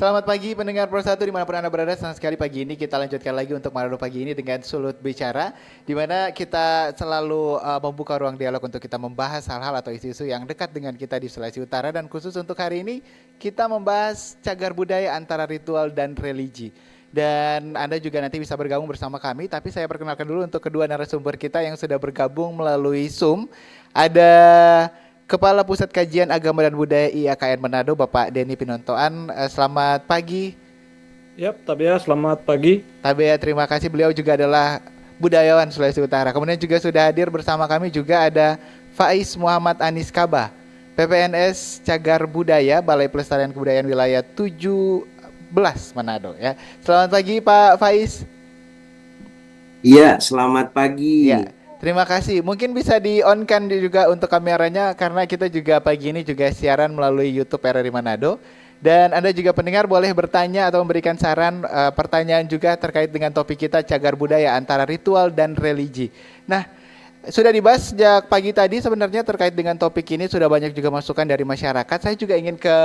Selamat pagi pendengar Persatu dimanapun Anda berada. Senang sekali pagi ini kita lanjutkan lagi untuk Manado pagi ini dengan Sulut Bicara, di mana kita selalu membuka ruang dialog untuk kita membahas hal-hal atau isu-isu yang dekat dengan kita di Sulawesi Utara. Dan khusus untuk hari ini kita membahas cagar budaya antara ritual dan religi. Dan Anda juga nanti bisa bergabung bersama kami, tapi saya perkenalkan dulu untuk kedua narasumber kita yang sudah bergabung melalui Zoom. Ada Kepala Pusat Kajian Agama dan Budaya IAKN Manado, Bapak Denny Pinontoan. Selamat pagi. Yap, Tabea, selamat pagi. Tabea, terima kasih. Beliau juga adalah budayawan Sulawesi Utara. Kemudian juga sudah hadir bersama kami juga ada Faiz Muhammad Anis Kabah, PPNS Cagar Budaya, Balai Pelestarian Kebudayaan Wilayah 17 Manado. Ya. Selamat pagi Pak Faiz. Iya, selamat pagi. Ya. Terima kasih. Mungkin bisa di-on-kan juga untuk kameranya karena kita juga pagi ini juga siaran melalui YouTube RRI Manado. Dan Anda juga pendengar boleh bertanya atau memberikan saran pertanyaan juga terkait dengan topik kita cagar budaya antara ritual dan religi. Nah, sudah dibahas sejak pagi tadi sebenarnya terkait dengan topik ini sudah banyak juga masukan dari masyarakat. Saya juga ingin ke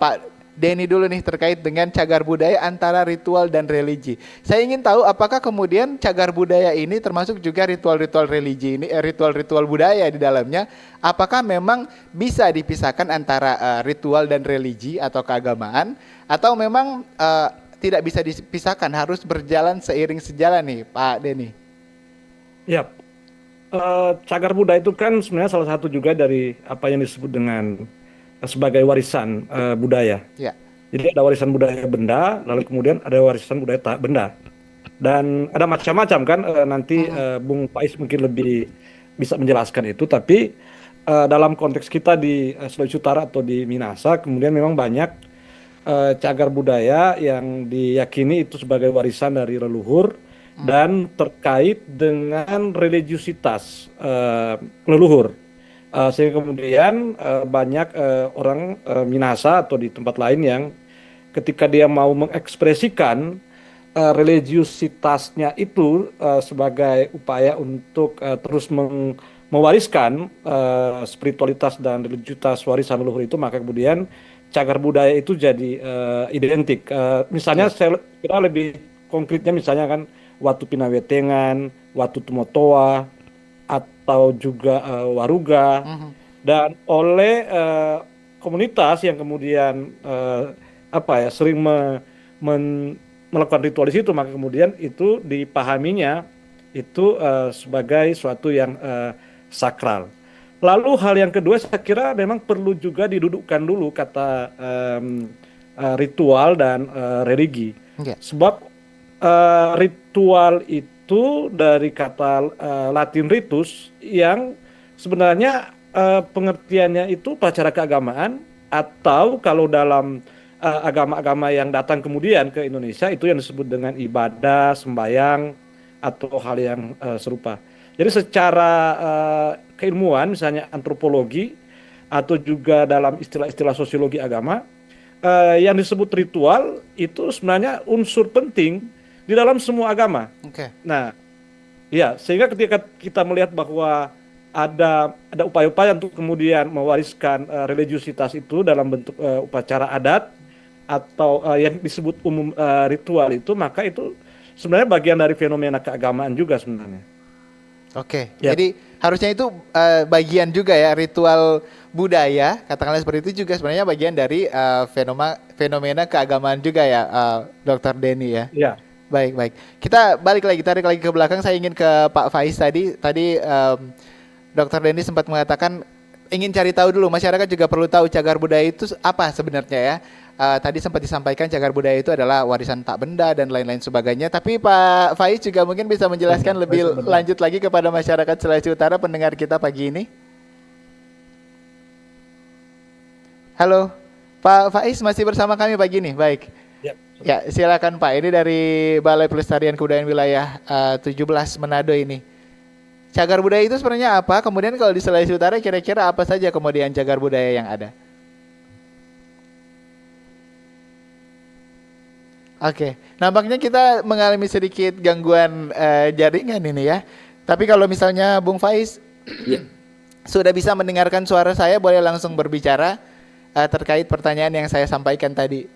Pak Denny dulu nih terkait dengan cagar budaya antara ritual dan religi. Saya ingin tahu apakah kemudian cagar budaya ini termasuk juga ritual-ritual religi ini, ritual-ritual budaya di dalamnya. Apakah memang bisa dipisahkan antara ritual dan religi atau keagamaan, atau memang tidak bisa dipisahkan, harus berjalan seiring sejalan nih, Pak Denny? Yap, cagar budaya itu kan sebenarnya salah satu juga dari apa yang disebut dengan sebagai warisan budaya. Ya. Jadi ada warisan budaya benda, lalu kemudian ada warisan budaya tak benda. Dan ada macam-macam kan, nanti Bung Faiz mungkin lebih bisa menjelaskan itu. Tapi dalam konteks kita di Sulawesi Utara atau di Minahasa, kemudian memang banyak cagar budaya yang diyakini itu sebagai warisan dari leluhur dan terkait dengan religiusitas leluhur. Sehingga kemudian banyak orang Minahasa atau di tempat lain yang ketika dia mau mengekspresikan religiusitasnya itu sebagai upaya untuk terus mewariskan spiritualitas dan religiusitas warisan leluhur itu, maka kemudian cagar budaya itu jadi identik. Misalnya saya kira lebih konkretnya misalnya kan Watu Pinawetengan, Watu Tumotoa, atau juga waruga, dan oleh komunitas yang kemudian sering melakukan ritual di situ, maka kemudian itu dipahaminya itu sebagai suatu yang sakral. Lalu hal yang kedua saya kira memang perlu juga didudukkan dulu kata ritual dan religi. Sebab ritual itu dari kata Latin ritus yang sebenarnya pengertiannya itu upacara keagamaan, atau kalau dalam agama-agama yang datang kemudian ke Indonesia itu yang disebut dengan ibadah, sembahyang, atau hal yang serupa. Jadi secara keilmuan misalnya antropologi atau juga dalam istilah-istilah sosiologi agama, yang disebut ritual itu sebenarnya unsur penting di dalam semua agama. Nah, ya, sehingga ketika kita melihat bahwa ada upaya-upaya untuk kemudian mewariskan religiusitas itu dalam bentuk upacara adat atau yang disebut umum ritual itu, maka itu sebenarnya bagian dari fenomena keagamaan juga sebenarnya. Ya. Jadi harusnya itu bagian juga ya, ritual budaya, katakanlah seperti itu juga sebenarnya bagian dari fenomena keagamaan juga ya, Dr. Denny ya. Ya. Baik. Kita tarik lagi ke belakang. Saya ingin ke Pak Faiz tadi Dr. Denny sempat mengatakan ingin cari tahu dulu, masyarakat juga perlu tahu cagar budaya itu apa sebenarnya ya. Tadi sempat disampaikan cagar budaya itu adalah warisan tak benda dan lain-lain sebagainya. Tapi Pak Faiz juga mungkin bisa menjelaskan lebih lanjut lagi kepada masyarakat Sulawesi Utara pendengar kita pagi ini. Halo, Pak Faiz masih bersama kami pagi ini. Baik. Ya, silakan Pak. Ini dari Balai Pelestarian Kebudayaan Wilayah 17 Manado ini. Cagar budaya itu sebenarnya apa? Kemudian kalau di Sulawesi Utara kira-kira apa saja kemudian cagar budaya yang ada? Oke, nampaknya kita mengalami sedikit gangguan jaringan ini ya. Tapi kalau misalnya Bung Faiz sudah bisa mendengarkan suara saya, boleh langsung berbicara. terkait pertanyaan yang saya sampaikan tadi.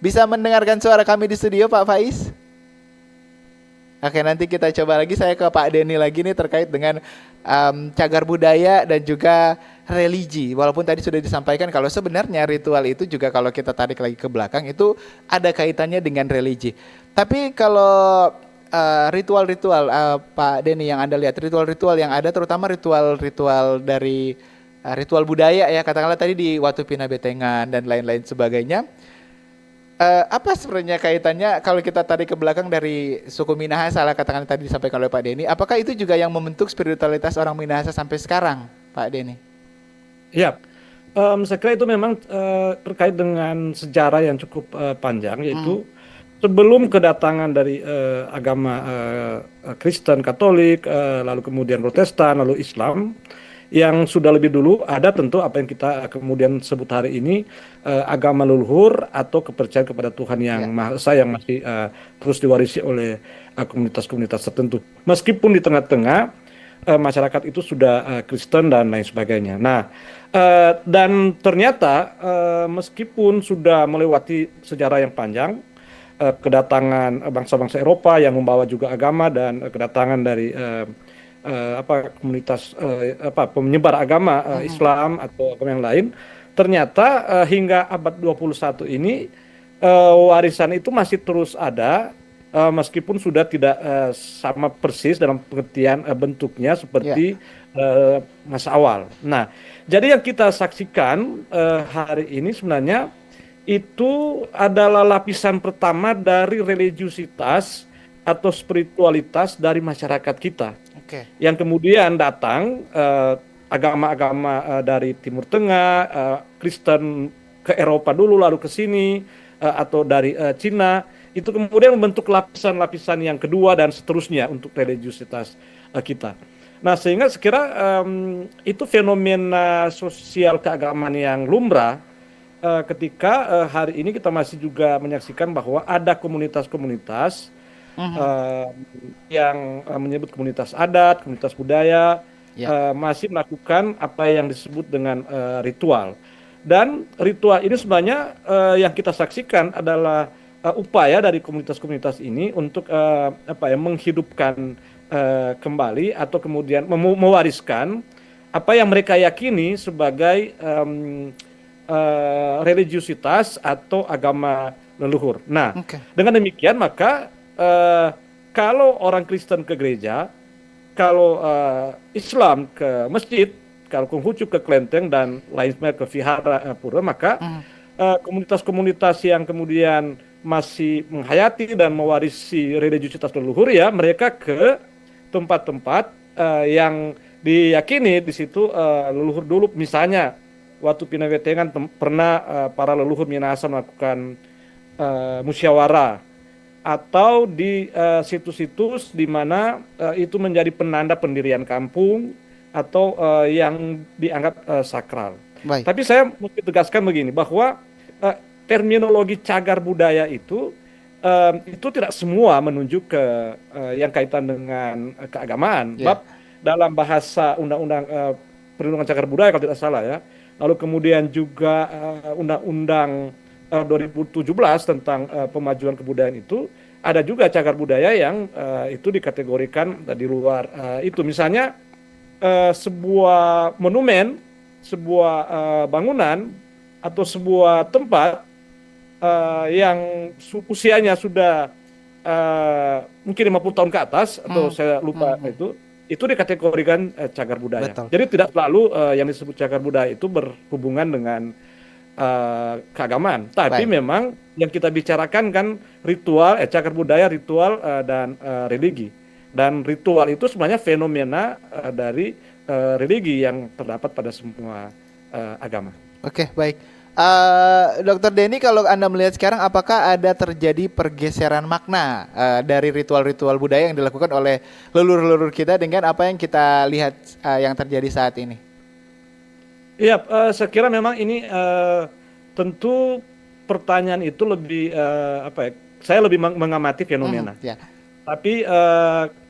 Bisa mendengarkan suara kami di studio, Pak Faiz? Oke, nanti kita coba lagi. Saya ke Pak Denny lagi nih terkait dengan cagar budaya dan juga religi. Walaupun tadi sudah disampaikan kalau sebenarnya ritual itu juga kalau kita tarik lagi ke belakang itu ada kaitannya dengan religi. Tapi kalau ritual-ritual Pak Denny yang Anda lihat, ritual-ritual yang ada terutama ritual-ritual dari ritual budaya ya, katakanlah tadi di Watu Pina Betengan dan lain-lain sebagainya. Apa sebenarnya kaitannya kalau kita tarik ke belakang dari suku Minahasa lah katakan tadi disampaikan oleh Pak Denny, apakah itu juga yang membentuk spiritualitas orang Minahasa sampai sekarang, Pak Denny? Ya, saya kira itu memang terkait dengan sejarah yang cukup panjang, yaitu sebelum kedatangan dari agama Kristen, Katolik, lalu kemudian Protestan, lalu Islam, yang sudah lebih dulu ada tentu apa yang kita kemudian sebut hari ini agama leluhur atau kepercayaan kepada Tuhan yang Maha Esa yang masih terus diwarisi oleh komunitas-komunitas tertentu. Meskipun di tengah-tengah masyarakat itu sudah Kristen dan lain sebagainya. Nah, dan ternyata meskipun sudah melewati sejarah yang panjang, kedatangan bangsa-bangsa Eropa yang membawa juga agama dan kedatangan dari komunitas penyebar agama Islam atau agama yang lain, ternyata hingga abad 21 ini warisan itu masih terus ada, meskipun sudah tidak sama persis dalam pengertian bentuknya seperti masa awal. Nah, jadi yang kita saksikan hari ini sebenarnya itu adalah lapisan pertama dari religiusitas atau spiritualitas dari masyarakat kita. Yang kemudian datang agama-agama dari Timur Tengah, Kristen ke Eropa dulu lalu ke sini, atau dari Cina, itu kemudian membentuk lapisan-lapisan yang kedua dan seterusnya untuk religiusitas kita. Nah, sehingga sekira itu fenomena sosial keagamaan yang lumrah ketika hari ini kita masih juga menyaksikan bahwa ada komunitas-komunitas yang menyebut komunitas adat, komunitas budaya, masih melakukan apa yang disebut dengan ritual. Dan ritual ini sebenarnya yang kita saksikan adalah upaya dari komunitas-komunitas ini untuk menghidupkan kembali atau kemudian mewariskan apa yang mereka yakini sebagai religiusitas atau agama leluhur. Nah, dengan demikian maka kalau orang Kristen ke gereja, kalau Islam ke masjid, kalau Konghucu ke kelenteng dan lain sebagainya ke vihara pura, maka komunitas-komunitas yang kemudian masih menghayati dan mewarisi religiusitas leluhur ya, mereka ke tempat-tempat yang diyakini di situ leluhur dulu. Misalnya waktu Pina Betengan pernah para leluhur Minahasa melakukan musyawarah, atau di situs-situs di mana itu menjadi penanda pendirian kampung atau yang dianggap sakral. Baik. Tapi saya mesti tegaskan begini, bahwa terminologi cagar budaya itu tidak semua menunjuk ke yang kaitan dengan keagamaan. Bab dalam bahasa Undang-Undang Perlindungan Cagar Budaya kalau tidak salah ya. Lalu kemudian juga Undang-Undang 2017 tentang pemajuan kebudayaan itu ada juga cagar budaya yang itu dikategorikan di luar itu. Misalnya sebuah monumen, sebuah bangunan atau sebuah tempat yang usianya sudah mungkin 50 tahun ke atas atau saya lupa itu dikategorikan cagar budaya. Betul. Jadi tidak selalu yang disebut cagar budaya itu berhubungan dengan keagamaan, tapi memang yang kita bicarakan kan ritual, cagar budaya, ritual dan religi. Dan ritual itu sebenarnya fenomena dari religi yang terdapat pada semua agama. Oke, baik. Dr. Denny, kalau Anda melihat sekarang, apakah ada terjadi pergeseran makna dari ritual-ritual budaya yang dilakukan oleh leluhur-leluhur kita dengan apa yang kita lihat yang terjadi saat ini? Iya, saya kira memang ini tentu pertanyaan itu lebih saya lebih mengamati fenomena. Tapi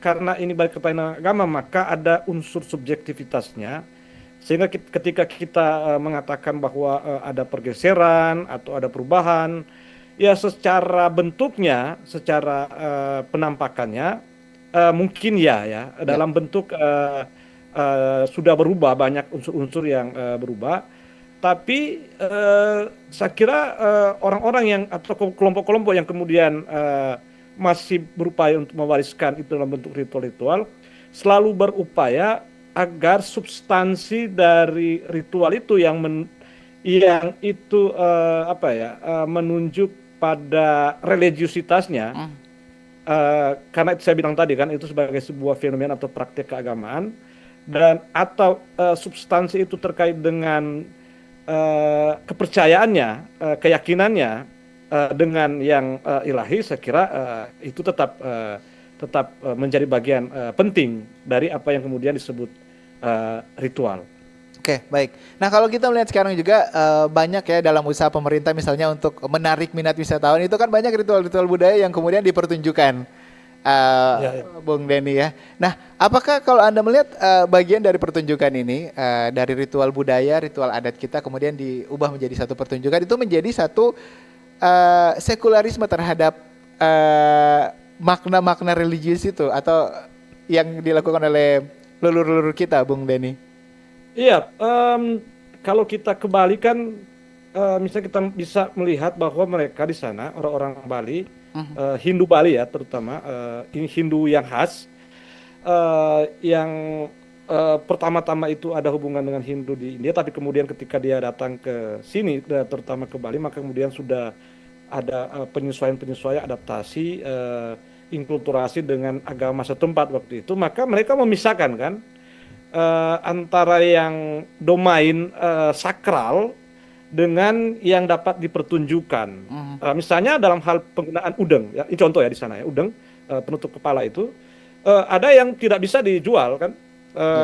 karena ini balik kepada agama, maka ada unsur subjektivitasnya Sehingga ketika kita mengatakan bahwa ada pergeseran atau ada perubahan, ya secara bentuknya, secara penampakannya mungkin ya dalam bentuk sudah berubah, banyak unsur-unsur yang berubah. Tapi saya kira orang-orang yang atau kelompok-kelompok yang kemudian masih berupaya untuk mewariskan itu dalam bentuk ritual-ritual selalu berupaya agar substansi dari ritual itu yang menunjuk pada religiusitasnya, karena itu saya bilang tadi kan itu sebagai sebuah fenomena atau praktek keagamaan, dan atau substansi itu terkait dengan kepercayaannya, keyakinannya dengan yang ilahi. Saya kira itu tetap menjadi bagian penting dari apa yang kemudian disebut ritual. Oke, baik. Nah, kalau kita melihat sekarang juga banyak ya dalam usaha pemerintah misalnya untuk menarik minat wisatawan, itu kan banyak ritual-ritual budaya yang kemudian dipertunjukkan, Bung Denny ya. Nah, apakah kalau Anda melihat bagian dari pertunjukan ini, dari ritual budaya, ritual adat kita kemudian diubah menjadi satu pertunjukan, itu menjadi satu sekularisme terhadap makna-makna religius itu atau yang dilakukan oleh leluhur-leluhur kita, Bung Denny? Iya, kalau kita kembalikan, misalnya kita bisa melihat bahwa mereka di sana, orang-orang Bali, Hindu Bali ya terutama, ini Hindu yang khas, yang pertama-tama itu ada hubungan dengan Hindu di India, tapi kemudian ketika dia datang ke sini, terutama ke Bali, maka kemudian sudah ada penyesuaian-penyesuaian, adaptasi, inkulturasi dengan agama setempat waktu itu, maka mereka memisahkan kan antara yang domain sakral dengan yang dapat dipertunjukkan. Misalnya dalam hal penggunaan udeng, ya, ini contoh ya di sana ya, udeng penutup kepala itu ada yang tidak bisa dijual kan,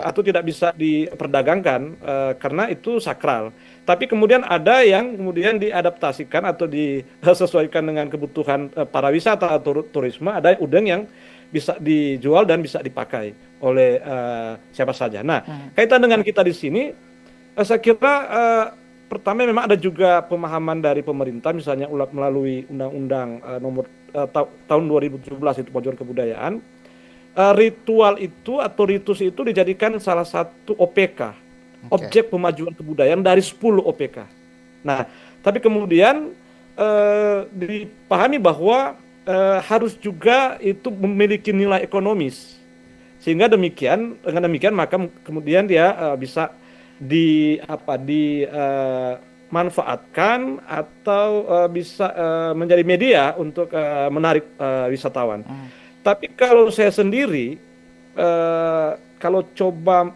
atau tidak bisa diperdagangkan karena itu sakral. Tapi kemudian ada yang kemudian diadaptasikan atau disesuaikan dengan kebutuhan para wisata atau turisme. Ada udeng yang bisa dijual dan bisa dipakai oleh siapa saja. Nah, kaitan dengan kita di sini, saya kira pertama memang ada juga pemahaman dari pemerintah, misalnya melalui Undang-Undang nomor tahun 2017 itu Pojok Kebudayaan. Ritual itu atau ritus itu dijadikan salah satu OPK, objek pemajuan kebudayaan dari 10 OPK. Nah, tapi kemudian dipahami bahwa harus juga itu memiliki nilai ekonomis, sehingga dengan demikian maka kemudian dia bisa dimanfaatkan atau bisa menjadi media untuk menarik wisatawan. Tapi kalau saya sendiri, kalau coba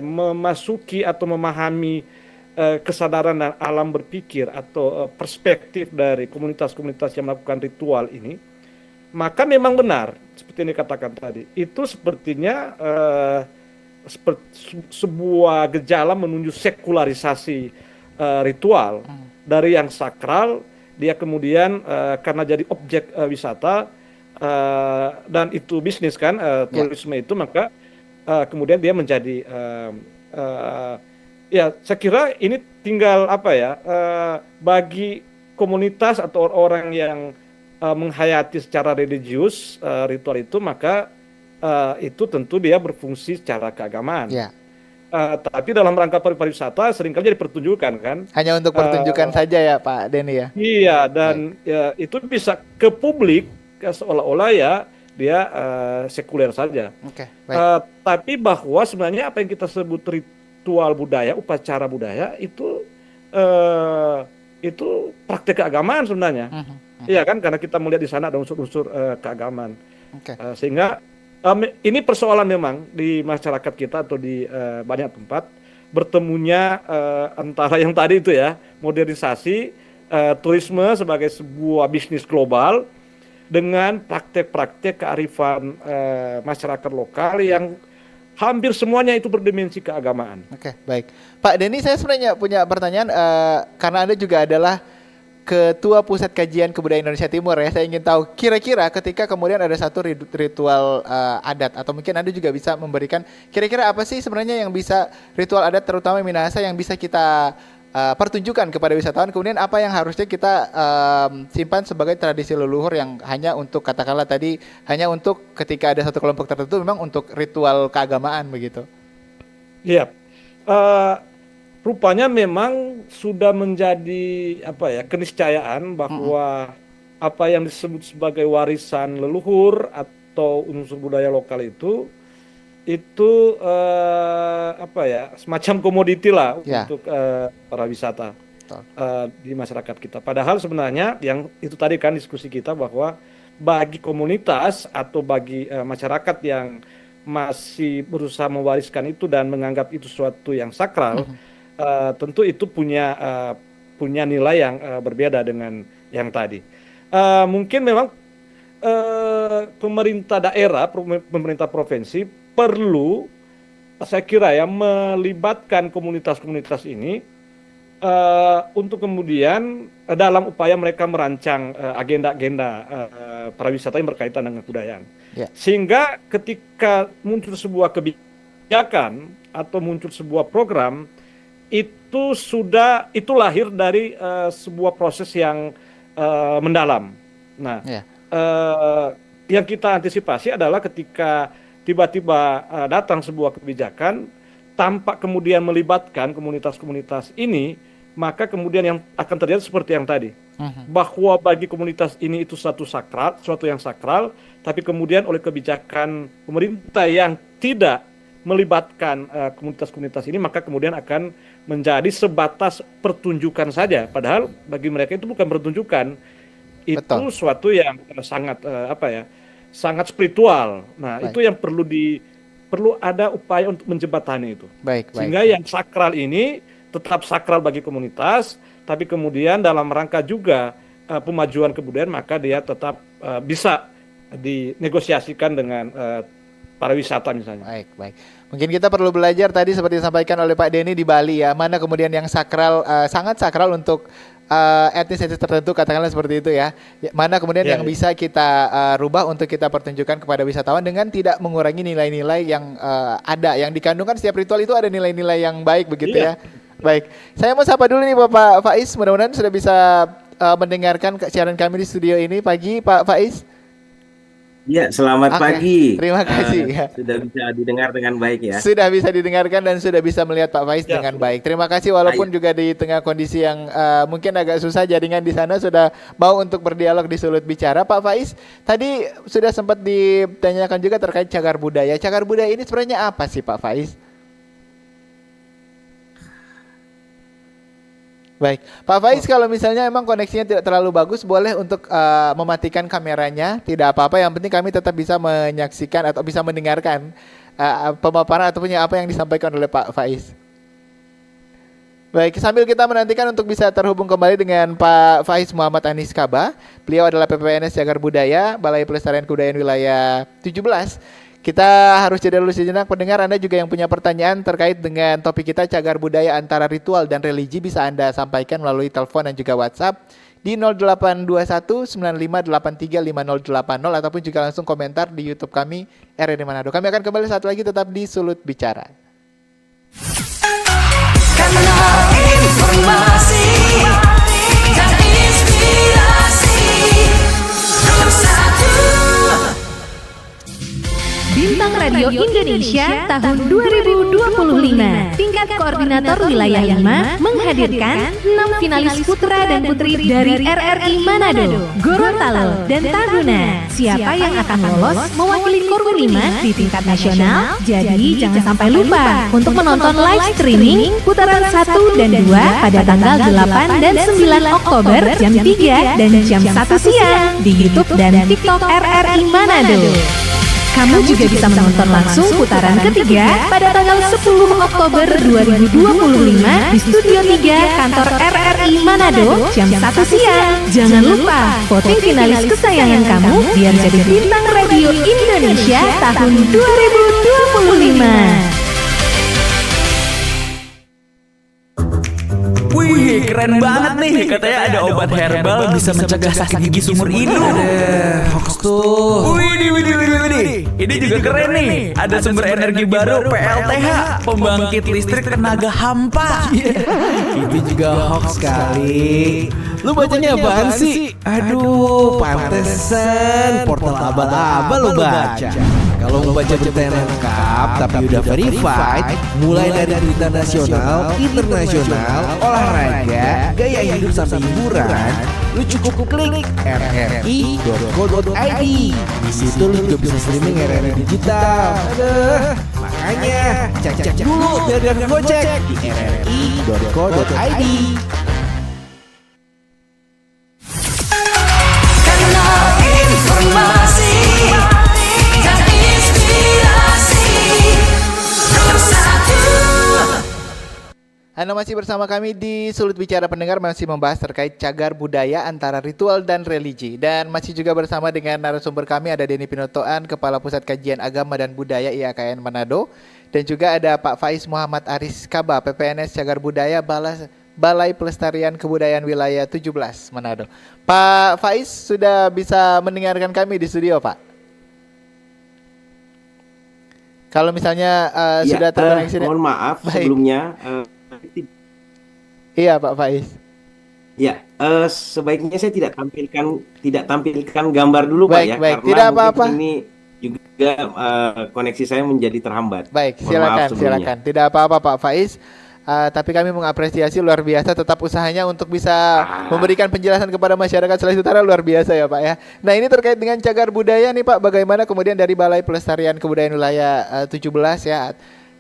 memasuki atau memahami kesadaran dan alam berpikir atau perspektif dari komunitas-komunitas yang melakukan ritual ini, maka memang benar seperti yang dikatakan tadi, itu sepertinya sebuah gejala menuju sekularisasi ritual dari yang sakral, dia kemudian karena jadi objek wisata. Dan itu bisnis kan, turisme itu, maka kemudian dia menjadi ya saya kira ini tinggal bagi komunitas atau orang yang menghayati secara religius ritual itu, maka itu tentu dia berfungsi secara keagamaan. Tapi dalam rangka pariwisata seringkali jadi pertunjukan kan. Hanya untuk pertunjukan saja ya Pak Denny ya. Iya, dan ya, itu bisa ke publik seolah-olah ya dia sekuler saja. Tapi bahwa sebenarnya apa yang kita sebut ritual budaya, upacara budaya itu praktek keagamaan sebenarnya. Iya kan, karena kita melihat di sana ada unsur-unsur keagamaan. Sehingga ini persoalan memang di masyarakat kita atau di banyak tempat bertemunya antara yang tadi itu ya, modernisasi turisme sebagai sebuah bisnis global dengan praktek-praktek kearifan masyarakat lokal yang hampir semuanya itu berdimensi keagamaan. Baik. Pak Denny, saya sebenarnya punya pertanyaan, karena Anda juga adalah Ketua Pusat Kajian Kebudayaan Indonesia Timur ya. Saya ingin tahu kira-kira ketika kemudian ada satu ritual adat atau mungkin Anda juga bisa memberikan kira-kira apa sih sebenarnya yang bisa ritual adat terutama Minahasa yang bisa kita pertunjukan kepada wisatawan, kemudian apa yang harusnya kita simpan sebagai tradisi leluhur yang hanya untuk katakanlah tadi hanya untuk ketika ada satu kelompok tertentu memang untuk ritual keagamaan begitu. Iya. Rupanya memang sudah menjadi keniscayaan bahwa apa yang disebut sebagai warisan leluhur atau unsur budaya lokal itu semacam komoditi lah untuk para wisata di masyarakat kita. Padahal sebenarnya yang itu tadi kan diskusi kita bahwa bagi komunitas atau bagi masyarakat yang masih berusaha mewariskan itu dan menganggap itu sesuatu yang sakral, tentu itu punya nilai yang berbeda dengan yang tadi. Mungkin memang pemerintah daerah, pemerintah provinsi perlu, saya kira ya, melibatkan komunitas-komunitas ini untuk kemudian dalam upaya mereka merancang agenda-agenda pariwisata yang berkaitan dengan kebudayaan. Sehingga ketika muncul sebuah kebijakan atau muncul sebuah program, itu lahir dari sebuah proses yang mendalam. Nah, yang kita antisipasi adalah ketika tiba-tiba datang sebuah kebijakan tanpa kemudian melibatkan komunitas-komunitas ini, maka kemudian yang akan terjadi seperti yang tadi, bahwa bagi komunitas ini itu suatu yang sakral, tapi kemudian oleh kebijakan pemerintah yang tidak melibatkan komunitas-komunitas ini, maka kemudian akan menjadi sebatas pertunjukan saja. Padahal bagi mereka itu bukan pertunjukan, itu suatu yang sangat sangat spiritual. Nah, itu yang perlu ada upaya untuk menjembatani itu. Sehingga yang sakral ini tetap sakral bagi komunitas, tapi kemudian dalam rangka juga pemajuan kebudayaan, maka dia tetap bisa dinegosiasikan dengan para wisata misalnya. Baik. Mungkin kita perlu belajar tadi seperti disampaikan oleh Pak Denny di Bali ya, mana kemudian yang sakral, sangat sakral untuk etnis tertentu, katakanlah seperti itu ya. Mana kemudian yang bisa kita rubah untuk kita pertunjukkan kepada wisatawan dengan tidak mengurangi nilai-nilai yang ada, yang dikandungkan setiap ritual itu ada nilai-nilai yang baik begitu ya. Baik, saya mau sapa dulu nih Bapak Faiz, mudah-mudahan sudah bisa mendengarkan siaran kami di studio ini pagi Pak Faiz. Ya, selamat pagi. Terima kasih. Sudah bisa didengar dengan baik ya. Sudah bisa didengarkan dan sudah bisa melihat Pak Faiz dengan baik. Terima kasih walaupun juga di tengah kondisi yang mungkin agak susah jaringan di sana sudah mau untuk berdialog di Sulut Bicara. Pak Faiz, tadi sudah sempat ditanyakan juga terkait cagar budaya. Cagar budaya ini sebenarnya apa sih Pak Faiz? Baik, Pak Faiz, kalau misalnya emang koneksinya tidak terlalu bagus, boleh untuk mematikan kameranya, tidak apa-apa. Yang penting kami tetap bisa menyaksikan atau bisa mendengarkan pemaparan ataupun apa yang disampaikan oleh Pak Faiz. Baik, sambil kita menantikan untuk bisa terhubung kembali dengan Pak Faiz Muhammad Anis Kaba. Beliau adalah PPNS Cagar Budaya, Balai Pelestarian Kebudayaan Wilayah 17. Kita harus jeda dulu sejenak. Pendengar, Anda juga yang punya pertanyaan terkait dengan topik kita cagar budaya antara ritual dan religi bisa Anda sampaikan melalui telepon dan juga WhatsApp di 0821 9583 5080 ataupun juga langsung komentar di YouTube kami RRI Manado. Kami akan kembali saat lagi, tetap di Sulut Bicara. Kanal informasi dan inspirasi nomor 1. Bintang Radio Indonesia tahun 2025. Tingkat Koordinator Wilayah 5 menghadirkan 6 finalis putra dan putri dari RRI Manado, Gorontalo, dan Tahuna. Siapa yang akan lolos mewakili Korwil 5 di tingkat nasional? Jadi jangan sampai lupa untuk menonton live streaming putaran 1 dan 2 pada tanggal 8 dan 9 Oktober jam 3 dan jam 1 siang di YouTube dan TikTok RRI Manado. Kamu juga bisa menonton langsung putaran ketiga pada tanggal 10 Oktober 2025 di Studio 3 kantor RRI Manado jam 1 siang. Jangan lupa voting finalis kesayangan kamu biar jadi bintang radio Indonesia tahun 2025. Wih, Wih, keren banget nih. Katanya ada obat herbal bisa mencegah sakit gigi seumur hidup. Hoax tuh. Widih. Ini juga keren nih. Ada sumber energi baru PLTH, pembangkit listrik tenaga hampa. Itu juga hoax kali. Lu bacanya apaan sih? Aduh, pantesan portal abal-abal lu baca. Kalau mau baca berita yang lengkap tapi udah verified, mulai dari berita nasional, internasional, olahraga, gaya hidup sampai hiburan, lu cukup klik rri.co.id. Di situ lu juga bisa streaming RRI digital. Aduh, makanya cek dulu biar gak ngegocek di rri.co.id. Karena informasi dan inspirasi bersatu. Anda masih bersama kami di Sulut Bicara Pendengar, masih membahas terkait cagar budaya antara ritual dan religi. Dan masih juga bersama dengan narasumber kami, ada Denny Pinotoan, Kepala Pusat Kajian Agama dan Budaya IAKN Manado. Dan juga ada Pak Faiz Muhammad Aris Kaba, PPNS Cagar Budaya Balai Pelestarian Kebudayaan Wilayah 17 Manado. Pak Faiz sudah bisa mendengarkan kami di studio, Pak? Kalau misalnya sudah terkoneksi. Mohon maaf Baik. sebelumnya. Iya, Pak Faiz. Ya, sebaiknya saya tidak tampilkan gambar dulu, Pak, Baik, ya, baik. karena Tidak mungkin apa-apa. ini juga koneksi saya menjadi terhambat. Baik, Mohon maaf sebelumnya. silakan. Tidak apa-apa, Pak Faiz. Tapi kami mengapresiasi luar biasa tetap usahanya untuk bisa memberikan penjelasan kepada masyarakat Sulawesi Utara, luar biasa ya, Pak ya. Nah, ini terkait dengan cagar budaya nih, Pak. Bagaimana kemudian dari Balai Pelestarian Kebudayaan Wilayah 17 ya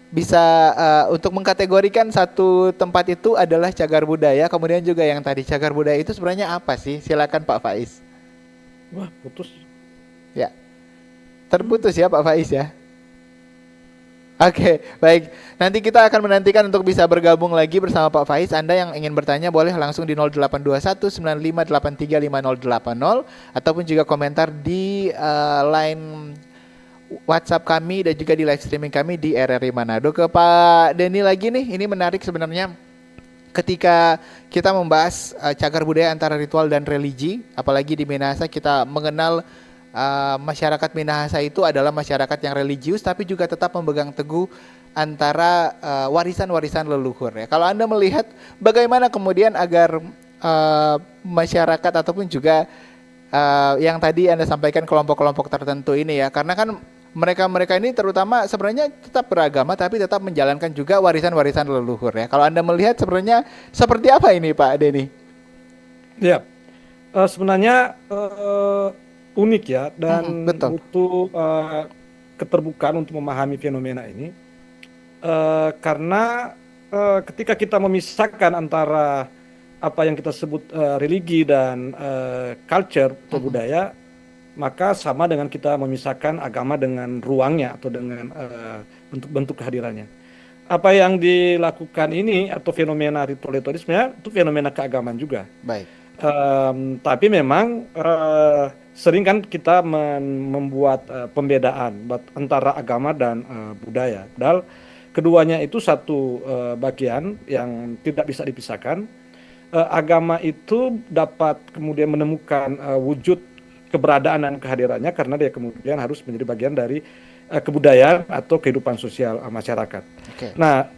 bisa untuk mengkategorikan satu tempat itu adalah cagar budaya, kemudian juga yang tadi cagar budaya itu sebenarnya apa sih? Silakan Pak Faiz. Wah, putus. Ya. Terputus ya Pak Faiz ya. Oke, baik. Nanti kita akan menantikan untuk bisa bergabung lagi bersama Pak Faiz. Anda yang ingin bertanya boleh langsung di 0821 9583 5080 ataupun juga komentar di line WhatsApp kami dan juga di live streaming kami di RRI Manado. Ke Pak Denny lagi nih, ini menarik sebenarnya ketika kita membahas cagar budaya antara ritual dan religi, apalagi di Minahasa kita mengenal masyarakat Minahasa itu adalah masyarakat yang religius tapi juga tetap memegang teguh antara warisan-warisan leluhur ya. Kalau Anda melihat bagaimana kemudian agar masyarakat ataupun juga yang tadi Anda sampaikan kelompok-kelompok tertentu ini ya, karena kan mereka ini terutama sebenarnya tetap beragama tapi tetap menjalankan juga warisan-warisan leluhur ya. Kalau Anda melihat sebenarnya seperti apa ini Pak Denny? Ya, sebenarnya unik ya dan betul. butuh keterbukaan untuk memahami fenomena ini karena ketika kita memisahkan antara apa yang kita sebut religi dan culture atau budaya, maka sama dengan kita memisahkan agama dengan ruangnya atau dengan bentuk-bentuk kehadirannya. Apa yang dilakukan ini atau fenomena ritualisme itu fenomena keagamaan juga. Baik. Tapi memang sering kan kita membuat pembedaan antara agama dan budaya. Dan keduanya itu satu bagian yang tidak bisa dipisahkan. Agama itu dapat kemudian menemukan wujud keberadaan dan kehadirannya karena dia kemudian harus menjadi bagian dari kebudayaan atau kehidupan sosial masyarakat. Okay. Nah,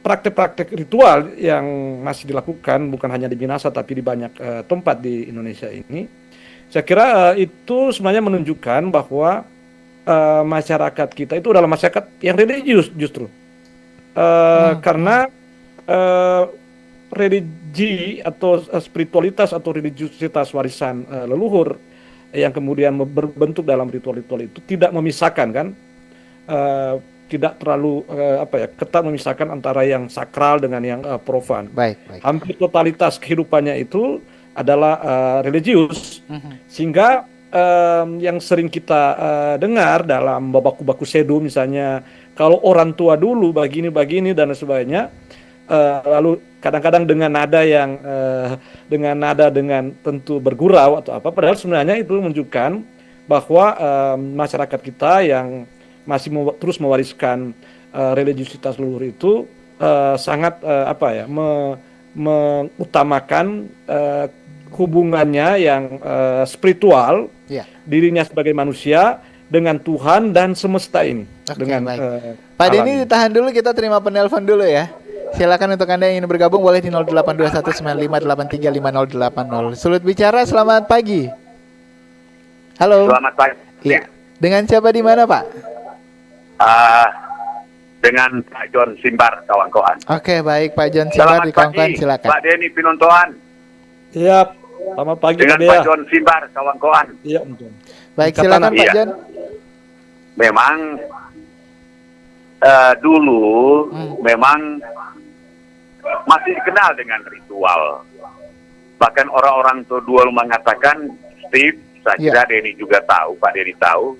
praktek-praktek ritual yang masih dilakukan bukan hanya di Minahasa tapi di banyak tempat di Indonesia ini, saya kira itu sebenarnya menunjukkan bahwa masyarakat kita itu adalah masyarakat yang religius justru, karena religi atau spiritualitas atau religiusitas warisan leluhur yang kemudian berbentuk dalam ritual-ritual itu tidak memisahkan kan, tidak terlalu ketat memisahkan antara yang sakral dengan yang profan. Baik. Hampir totalitas kehidupannya itu adalah religius, sehingga yang sering kita dengar dalam baku-baku sedu misalnya, kalau orang tua dulu begini dan sebagainya, lalu kadang-kadang dengan nada yang dengan tentu bergurau atau apa, padahal sebenarnya itu menunjukkan bahwa masyarakat kita yang masih terus mewariskan religiusitas leluhur itu sangat mengutamakan hubungannya yang spiritual, Ya. dirinya sebagai manusia dengan Tuhan dan semesta ini. Oke, dengan baik. Pak alam Denny ini. ditahan dulu, kita terima penelpon dulu ya. Silakan untuk Anda yang ingin bergabung boleh di 082195835080. Sulut bicara, selamat pagi. Halo. Selamat pagi. Iya. Dengan siapa di mana, Pak? Dengan Pak John Simbar, kawan-kawan. Oke, baik Pak John Simbar di kawan-kawan, silakan. Pak Denny Pinontoan. Siap. Selamat pagi Dengan Pak Pak Dea. John Simbar, kawan-kawan. Iya, Om John. Baik, Kapan, silakan Pak iya. John. Memang dulu memang masih dikenal dengan ritual. Bahkan orang-orang tua dulu mengatakan, Steve, saya kira Denny juga tahu, Pak Denny tahu,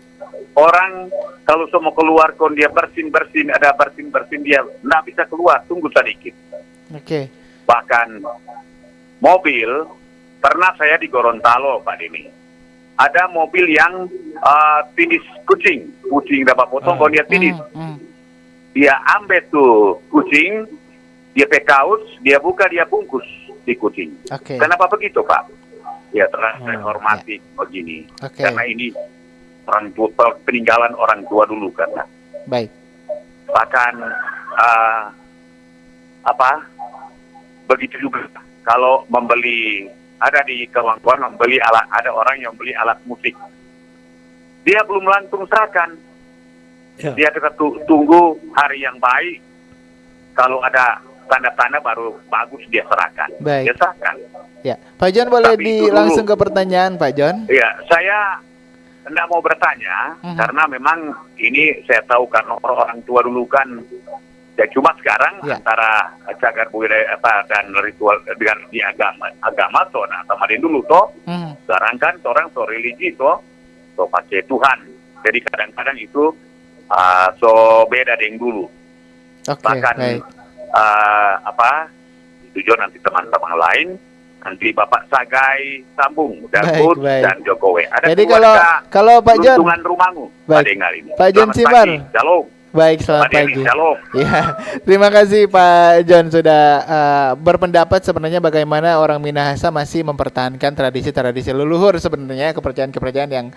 orang kalau semua keluar kon dia bersin-bersin, ada bersin-bersin, dia tidak bisa keluar, tunggu sedikit. Oke. Bahkan mobil, pernah saya di Gorontalo, Pak Denny. Ada mobil yang finish kucing dapat potong, kalau dia finish. Dia ambil tuh kucing, dia pekaus, dia buka, dia bungkus di kucing. Oke. Kenapa begitu, Pak? Ya, saya hormati begini. Oke. Karena ini orang tua, peninggalan orang tua dulu karena. Baik. Bahkan begitu juga kalau membeli, ada di kawan-kawan membeli alat, ada orang yang beli alat musik, dia belum langsung serahkan, dia kita tunggu hari yang baik, kalau ada tanda-tanda baru bagus dia serahkan. Baik. Dia serahkan. Ya, Pak John boleh Tapi itu langsung dulu. ke pertanyaan Pak John. Ya, saya tidak mau bertanya karena memang ini saya tahu karena orang tua dulu kan ya, cuma sekarang antara cagar budaya dan ritual dengan di agama toh, nah sama dulu toh. Sekarang kan orang so religi toh pakai Tuhan. Jadi kadang-kadang itu so beda dengan dulu. Bahkan tujuan nanti teman-teman lain, nanti Bapak Sagai sambung dan Baik, Bud baik. dan Jokowi. Ada Jadi keluarga kalau Pak John, Luntungan Rumangu. Baik. Pada dengar ini. Pak John Selamat Simbar. pagi. Shalom. Baik, selamat Pak Denny, pagi. shalom. Ya, terima kasih Pak John sudah berpendapat sebenarnya bagaimana orang Minahasa masih mempertahankan tradisi-tradisi leluhur sebenarnya, kepercayaan-kepercayaan yang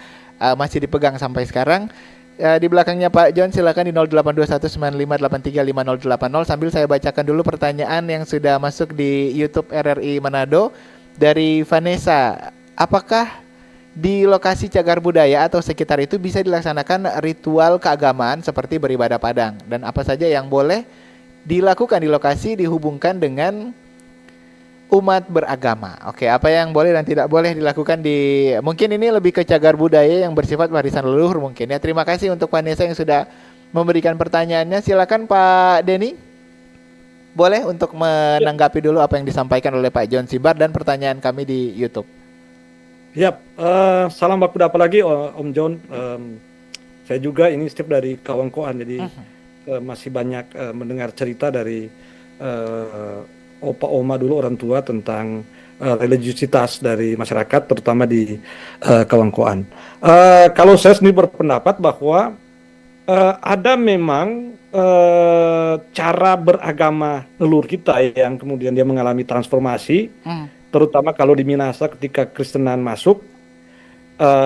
masih dipegang sampai sekarang. Di belakangnya Pak John silakan di 082195835080 sambil saya bacakan dulu pertanyaan yang sudah masuk di YouTube RRI Manado dari Vanessa. Apakah di lokasi cagar budaya atau sekitar itu bisa dilaksanakan ritual keagamaan seperti beribadah padang, dan apa saja yang boleh dilakukan di lokasi dihubungkan dengan umat beragama? Oke, apa yang boleh dan tidak boleh dilakukan di, mungkin ini lebih ke cagar budaya yang bersifat warisan leluhur mungkin ya. Terima kasih untuk Vanessa yang sudah memberikan pertanyaannya. Silakan Pak Denny, boleh untuk menanggapi dulu apa yang disampaikan oleh Pak John Simbar dan pertanyaan kami di YouTube. Yap, salam baku apa lagi Om John. Saya juga ini Steve dari kawan-kawan, jadi masih banyak mendengar cerita dari opa oma dulu, orang tua, tentang religiusitas dari masyarakat terutama di kawan-kawan. Kalau saya sendiri berpendapat bahwa ada memang cara beragama leluhur kita yang kemudian dia mengalami transformasi, terutama kalau di Minahasa ketika Kristenan masuk,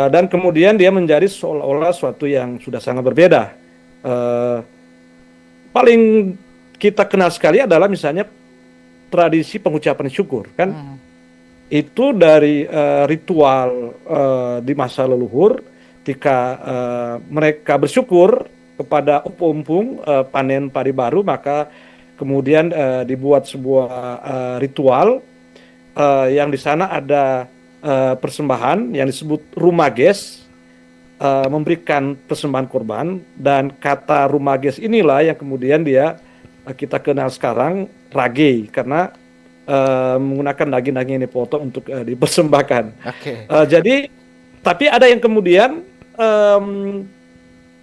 dan kemudian dia menjadi seolah-olah suatu yang sudah sangat berbeda. Paling kita kenal sekali adalah misalnya tradisi pengucapan syukur, kan? Itu dari ritual di masa leluhur, ketika mereka bersyukur kepada ompong panen padi baru, maka kemudian dibuat sebuah ritual yang di sana ada persembahan yang disebut rumages, memberikan persembahan korban, dan kata rumages inilah yang kemudian kita kenal sekarang rage, karena menggunakan daging-daging yang dipotong untuk dipersembahkan. Jadi, tapi ada yang kemudian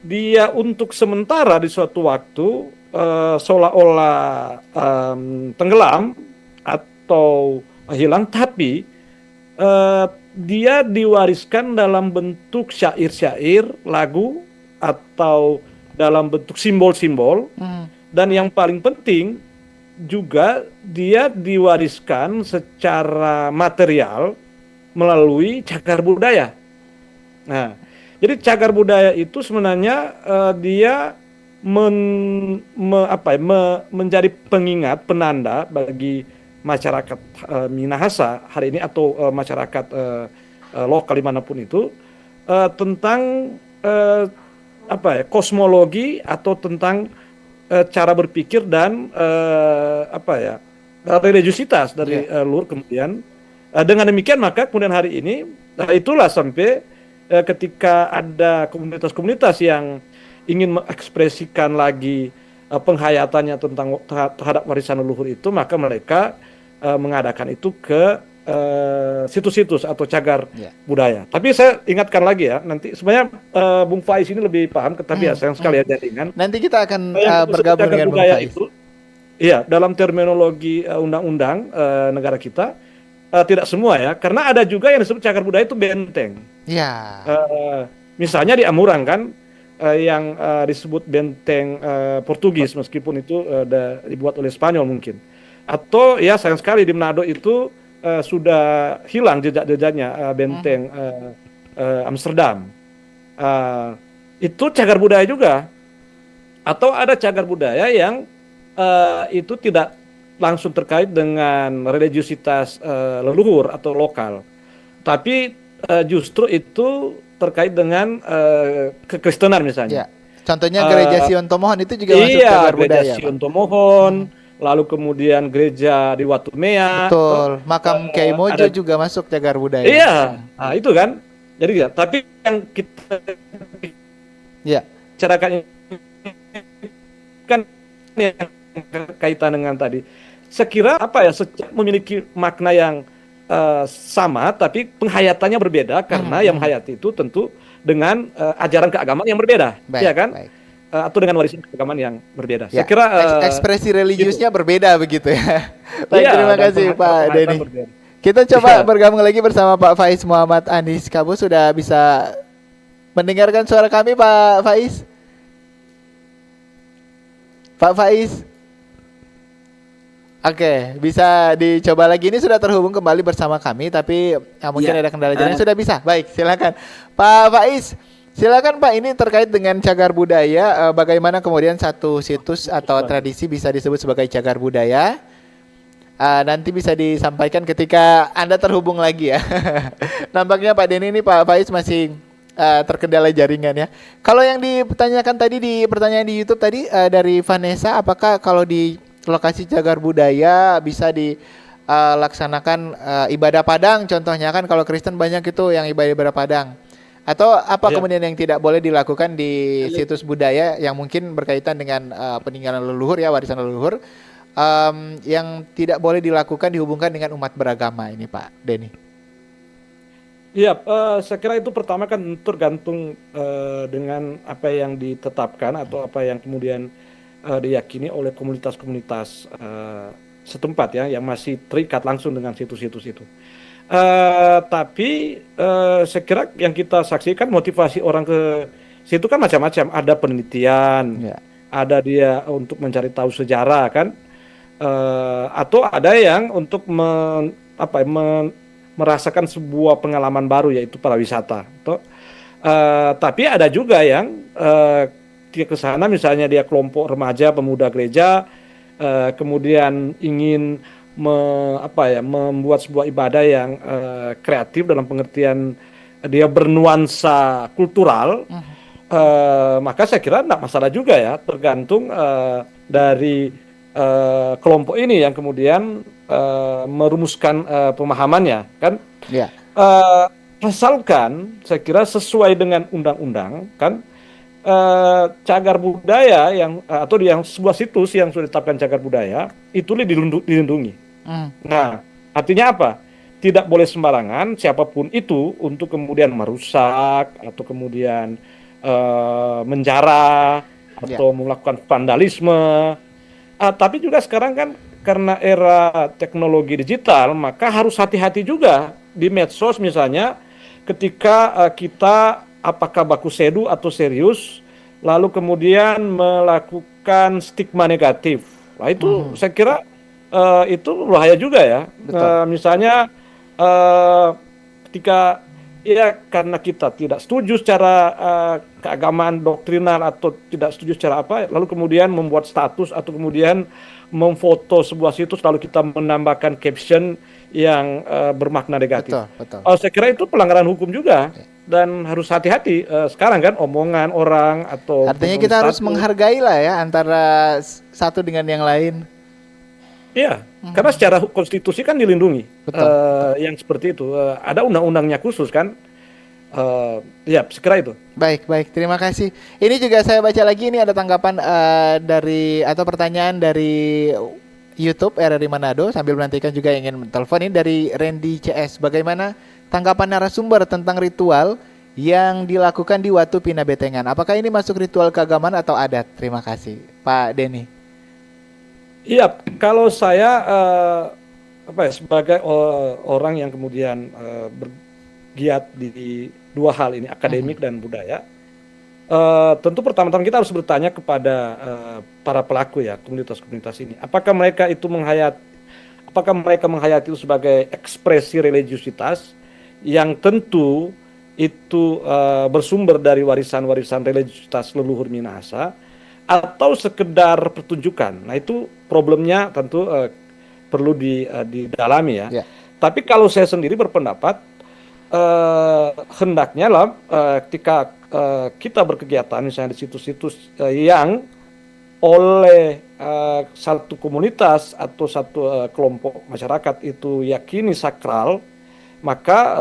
dia untuk sementara di suatu waktu seolah-olah tenggelam atau hilang, tapi dia diwariskan dalam bentuk syair-syair, lagu, atau dalam bentuk simbol-simbol. Dan yang paling penting, juga dia diwariskan secara material melalui cagar budaya. Nah, jadi cagar budaya itu sebenarnya dia menjadi pengingat, penanda bagi masyarakat Minahasa hari ini atau masyarakat lokal dimanapun itu tentang kosmologi atau tentang cara berpikir dan religiusitas dari luhur. Kemudian dengan demikian maka kemudian hari ini itulah sampai ketika ada komunitas-komunitas yang ingin mengekspresikan lagi penghayatannya tentang terhadap warisan leluhur itu, maka mereka mengadakan itu ke situs-situs atau cagar budaya. Tapi saya ingatkan lagi ya, nanti sebenarnya Bung Faiz ini lebih paham, tapi sayang sekali ya jaringan. Nanti kita akan bergabung cagar dengan Bung budaya Faiz. Itu, iya, dalam terminologi undang-undang negara kita tidak semua ya, karena ada juga yang disebut cagar budaya itu benteng. Iya. Misalnya di Amurang kan yang disebut benteng Portugis, meskipun itu dibuat oleh Spanyol mungkin. Atau ya sayang sekali di Manado itu sudah hilang jejak-jejaknya benteng Amsterdam. Itu cagar budaya juga. Atau ada cagar budaya yang itu tidak langsung terkait dengan religiusitas leluhur atau lokal, tapi justru itu terkait dengan kekristenan misalnya. Ya. Contohnya gereja Sion Tomohon itu juga masuk cagar budaya. Gereja Sion Tomohon, lalu kemudian gereja di Watumea. Betul. Makam Kiai Mojo juga masuk cagar budaya. Iya, nah, itu kan. Jadi ya, tapi yang kita bicarakan kan yang kaitan dengan tadi. Sekira memiliki makna yang sama, tapi penghayatannya berbeda karena yang menghayati itu tentu dengan ajaran keagamaan yang berbeda, ya kan? Atau dengan warisan keagamaan yang berbeda. Ya. Saya kira ekspresi religiusnya berbeda begitu ya. Baik, iya, terima kasih Pak Denny. Kita coba bergabung lagi bersama Pak Faiz Muhammad Anis Kabu. Sudah bisa mendengarkan suara kami Pak Faiz? Pak Faiz? Oke, bisa dicoba lagi. Ini sudah terhubung kembali bersama kami, tapi mungkin ada kendala jaringan. Sudah bisa. Baik, silakan. Pak Faiz, silakan Pak. Ini terkait dengan cagar budaya. Bagaimana kemudian satu situs atau tradisi bisa disebut sebagai cagar budaya? Nanti bisa disampaikan ketika Anda terhubung lagi ya. Nampaknya Pak Denny ini Pak Faiz masih terkendala jaringan ya. Kalau yang ditanyakan tadi di pertanyaan di YouTube tadi dari Vanessa, apakah kalau di lokasi cagar budaya bisa dilaksanakan ibadah Padang contohnya, kan kalau Kristen banyak itu yang ibadah Padang, atau apa kemudian yang tidak boleh dilakukan di situs budaya yang mungkin berkaitan dengan peninggalan leluhur ya, warisan leluhur, yang tidak boleh dilakukan dihubungkan dengan umat beragama ini Pak Denny? Iya, saya kira itu pertama kan tergantung dengan apa yang ditetapkan atau apa yang kemudian diyakini oleh komunitas-komunitas setempat ya, yang masih terikat langsung dengan situs-situs itu. Tapi saya kira yang kita saksikan motivasi orang ke situ kan macam-macam. Ada penelitian, ada dia untuk mencari tahu sejarah kan, atau ada yang untuk merasakan sebuah pengalaman baru yaitu para wisata. Tapi ada juga yang dia ke sana misalnya dia kelompok remaja pemuda gereja kemudian ingin membuat sebuah ibadah yang kreatif dalam pengertian dia bernuansa kultural, maka saya kira tidak masalah juga ya, tergantung dari kelompok ini yang kemudian merumuskan pemahamannya kan. Asalkan saya kira sesuai dengan undang-undang kan, cagar budaya yang atau yang sebuah situs yang sudah ditetapkan cagar budaya itu dilindungi. Nah, artinya apa? Tidak boleh sembarangan siapapun itu untuk kemudian merusak atau kemudian menjarah atau melakukan vandalisme. Tapi juga sekarang kan karena era teknologi digital, maka harus hati-hati juga di medsos misalnya ketika kita apakah baku sedu atau serius, lalu kemudian melakukan stigma negatif. Nah itu saya kira itu bahaya juga ya. Misalnya ketika ya karena kita tidak setuju secara keagamaan doktrinal atau tidak setuju secara apa, lalu kemudian membuat status atau kemudian memfoto sebuah situs lalu kita menambahkan caption yang bermakna negatif. Saya kira itu pelanggaran hukum juga dan harus hati-hati. Sekarang kan omongan orang atau artinya kita harus menghargai lah ya antara satu dengan yang lain. Iya, karena secara konstitusi kan dilindungi. Yang seperti itu ada undang-undangnya khusus kan. Ya, sekira itu. Baik, terima kasih. Ini juga saya baca lagi, ini ada tanggapan dari atau pertanyaan dari YouTube RRI Manado sambil menantikan juga ingin telepon ini dari Randy CS. Bagaimana tanggapan narasumber tentang ritual yang dilakukan di Watu Pina Betengan? Apakah ini masuk ritual keagamaan atau adat? Terima kasih, Pak Denny. Iya, kalau saya sebagai orang yang kemudian bergiat di dua hal ini, akademik dan budaya, tentu pertama-tama kita harus bertanya kepada para pelaku ya, komunitas-komunitas ini, apakah mereka menghayati itu sebagai ekspresi religiusitas yang tentu itu bersumber dari warisan-warisan religiusitas leluhur Minahasa, atau sekedar pertunjukan. Nah, itu problemnya tentu perlu didalami ya. Tapi kalau saya sendiri berpendapat hendaknya lah ketika kita berkegiatan misalnya di situs-situs yang oleh satu komunitas atau satu kelompok masyarakat itu yakini sakral, maka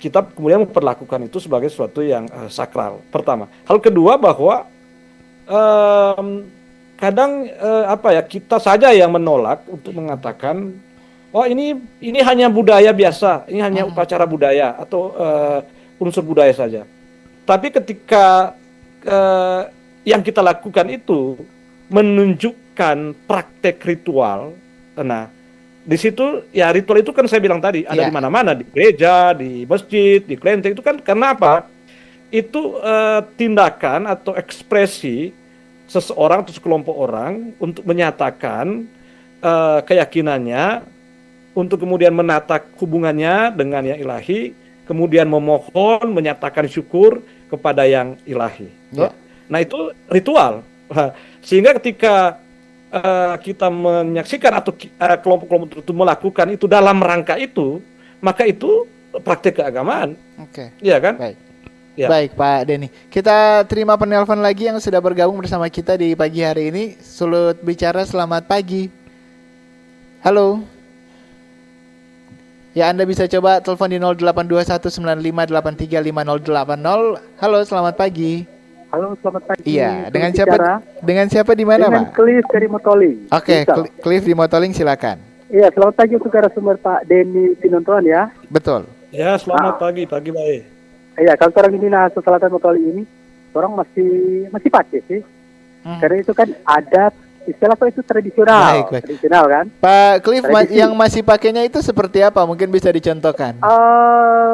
kita kemudian memperlakukan itu sebagai sesuatu yang sakral. Pertama. Hal kedua bahwa kadang kita saja yang menolak untuk mengatakan ini hanya budaya biasa, ini hanya upacara budaya atau unsur budaya saja. Tapi ketika yang kita lakukan itu menunjukkan praktek ritual, nah di situ ya ritual itu kan saya bilang tadi ada di mana-mana, di gereja, di masjid, di kelenteng, itu kan karena apa? Itu tindakan atau ekspresi seseorang atau sekelompok orang untuk menyatakan keyakinannya, untuk kemudian menata hubungannya dengan yang ilahi, kemudian memohon, menyatakan syukur kepada yang ilahi. Nah, itu ritual. Sehingga ketika kita menyaksikan atau kelompok-kelompok tertentu melakukan itu dalam rangka itu, maka itu praktek keagamaan. Iya kan? Baik, Pak Denny. Kita terima penelpon lagi yang sudah bergabung bersama kita di pagi hari ini. Sulut bicara, selamat pagi. Halo. Ya, Anda bisa coba telepon di 082195835080. Halo, selamat pagi. Halo, selamat pagi. Iya, dengan siapa? Dengan siapa di mana, Pak? Dengan Cliff dari Motoling. Oke, Cliff di Motoling, silakan. Iya, selamat pagi untuk narasumber Pak Denny Pinontoan ya. Betul. Ya, selamat pagi baik. Iya, kalau orang di Minahasa Selatan Motoling ini, orang masih pakai sih. Karena itu kan adat, istilah apa itu tradisional. Baik. Tradisional kan. Pak Cliff, yang masih pakainya itu seperti apa? Mungkin bisa dicontohkan.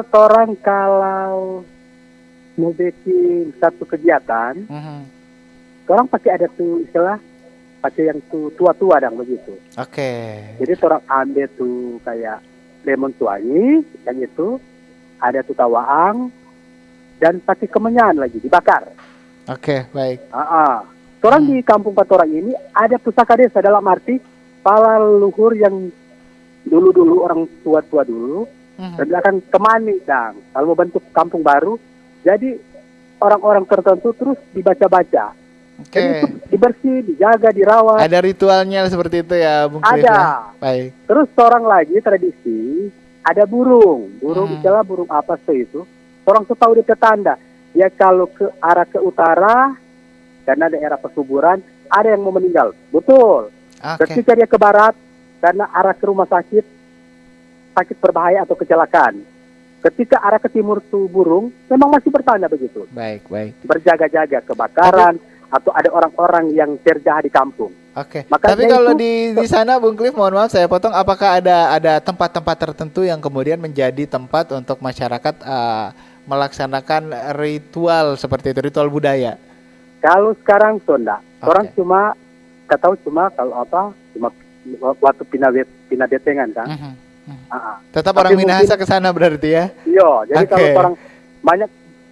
Orang kalau mau bikin satu kegiatan, orang pakai ada tuh istilah, pakai yang tuh tua-tua dan begitu. Jadi orang ambil tuh kayak lemon tuangi, yang itu ada tuh tawaang, dan pakai kemenyan lagi dibakar. Baik. Orang di kampung Patorang ini ada pusaka desa, dalam arti para leluhur yang dulu orang tua-tua dulu, dan akan temani dan kalau mau bentuk kampung baru, jadi orang-orang tertentu terus dibaca-baca. Jadi itu dibersih, dijaga, dirawat. Ada ritualnya seperti itu ya, Bung Cliff. Ada. Baik. Terus orang lagi tradisi, ada burung istilah burung apa sih itu? Orang tuh tahu dia tanda. Ya kalau ke arah ke utara, karena daerah perkuburan, ada yang mau meninggal. Betul. Ketika dia ke barat, karena arah ke rumah sakit berbahaya atau kecelakaan. Ketika arah ke timur tuh burung, memang masih bertanda begitu. Baik. Berjaga-jaga kebakaran, atau ada orang-orang yang terjahat di kampung. Tapi kalau di sana, Bung Cliff, mohon maaf saya potong, apakah ada tempat-tempat tertentu yang kemudian menjadi tempat untuk masyarakat melaksanakan ritual seperti itu, ritual budaya? Kalau sekarang tuh enggak. Orang cuma kalau cuma waktu pindah betengan kan. Tetap Tapi orang Minahasa mungkin- ke sana berarti ya. Iya, jadi Oke. kalau orang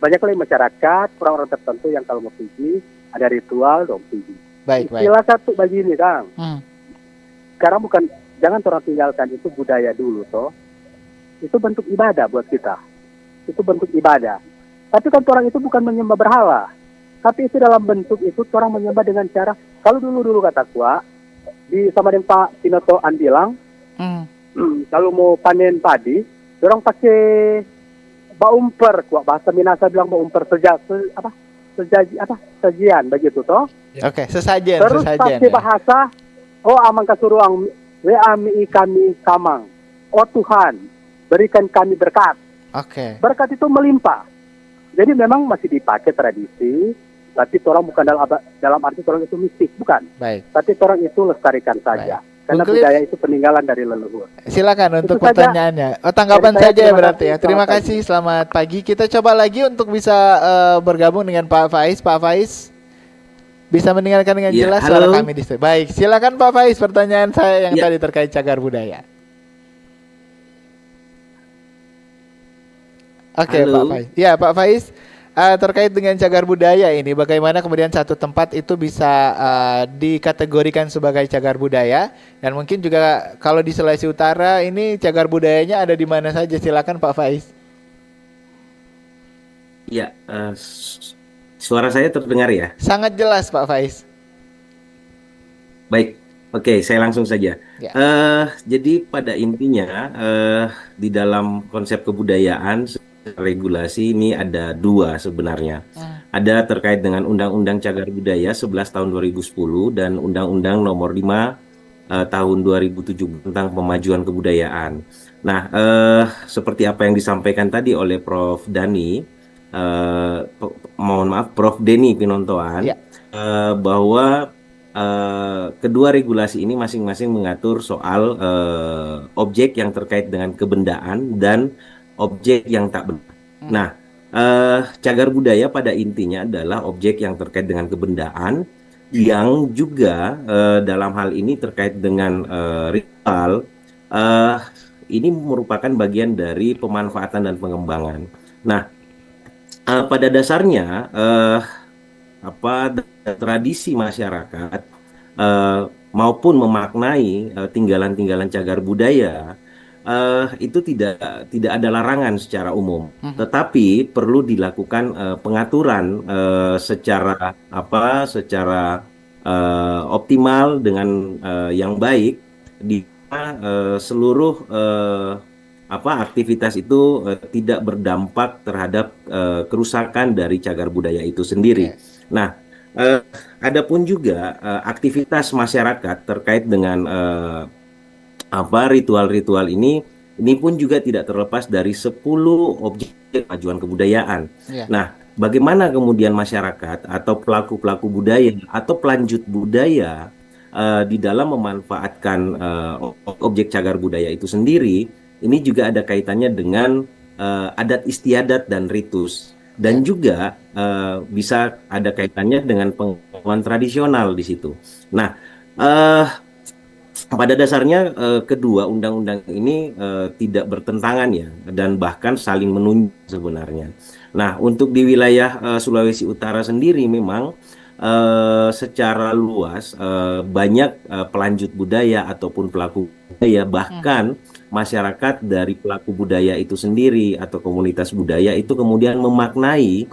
banyak lagi masyarakat, orang-orang tertentu yang kalau mau pergi ada ritual dong pergi. Baik. Istilah satu begini Kang. Hmm. Sekarang bukan, jangan orang tinggalkan itu budaya dulu toh. Itu bentuk ibadah buat kita. Itu bentuk ibadah. Tapi kan orang itu bukan menyembah berhala. Tapi itu dalam bentuk itu orang menyembah dengan cara, kalau dulu kata gua, sama dengan Pak Pinoto An bilang, kalau mau panen padi, orang pakai baumper, bahasa Minahasa bilang baumper sajian begitu toh. Oke, sesajen. Terus pakai bahasa, amang kasuruang, we ami kami kamang. Oh Tuhan, berikan kami berkat. Oke. Berkat itu melimpah. Jadi memang masih dipakai tradisi, tapi orang bukan dalam arti orang itu mistik, bukan. Baik. Tapi orang itu lestarikan saja. Karena Bung Cliff, budaya itu peninggalan dari leluhur. silakan untuk Itu saja. pertanyaannya. Tanggapan Dari saya, saja ya terima berarti ya. kasih. Terima Selamat kasih. Selamat pagi. Kita coba lagi untuk bisa bergabung dengan Pak Faiz. Pak Faiz bisa mendengarkan dengan Ya, jelas halo. suara kami di studio. Baik, silakan Pak Faiz, pertanyaan saya yang tadi terkait cagar budaya. Oke, Halo. Pak Faiz. Ya, Pak Faiz, terkait dengan cagar budaya ini, bagaimana kemudian satu tempat itu bisa dikategorikan sebagai cagar budaya, dan mungkin juga kalau di Sulawesi Utara ini cagar budayanya ada di mana saja? Silakan Pak Faiz. Ya, suara saya terdengar ya? Sangat jelas Pak Faiz. Baik, oke, saya langsung saja. Ya. Jadi pada intinya di dalam konsep kebudayaan regulasi ini ada dua sebenarnya. Ada terkait dengan Undang-Undang Cagar Budaya 11 tahun 2010 dan Undang-Undang Nomor 5 tahun 2007 tentang pemajuan kebudayaan. Nah, seperti apa yang disampaikan tadi oleh Prof. Dani, mohon maaf, Prof. Denny Pinontoan, bahwa kedua regulasi ini masing-masing mengatur soal objek yang terkait dengan kebendaan dan objek yang tak benda. Nah, cagar budaya pada intinya adalah objek yang terkait dengan kebendaan yang juga dalam hal ini terkait dengan ritual. Ini merupakan bagian dari pemanfaatan dan pengembangan. Nah, pada dasarnya tradisi masyarakat maupun memaknai tinggalan-tinggalan cagar budaya itu tidak ada larangan secara umum, tetapi perlu dilakukan pengaturan secara optimal dengan yang baik, di mana seluruh aktivitas itu tidak berdampak terhadap kerusakan dari cagar budaya itu sendiri. Nah, adapun juga aktivitas masyarakat terkait dengan ritual-ritual ini pun juga tidak terlepas dari 10 objek kemajuan kebudayaan. Nah, bagaimana kemudian masyarakat atau pelaku-pelaku budaya atau pelanjut budaya di dalam memanfaatkan objek cagar budaya itu sendiri, ini juga ada kaitannya dengan adat istiadat dan ritus, dan juga bisa ada kaitannya dengan pengetahuan tradisional di situ. Nah, pada dasarnya kedua undang-undang ini tidak bertentangan ya, dan bahkan saling menunjang sebenarnya. Nah, untuk di wilayah Sulawesi Utara sendiri memang secara luas banyak pelanjut budaya ataupun pelaku budaya, bahkan masyarakat dari pelaku budaya itu sendiri atau komunitas budaya itu kemudian memaknai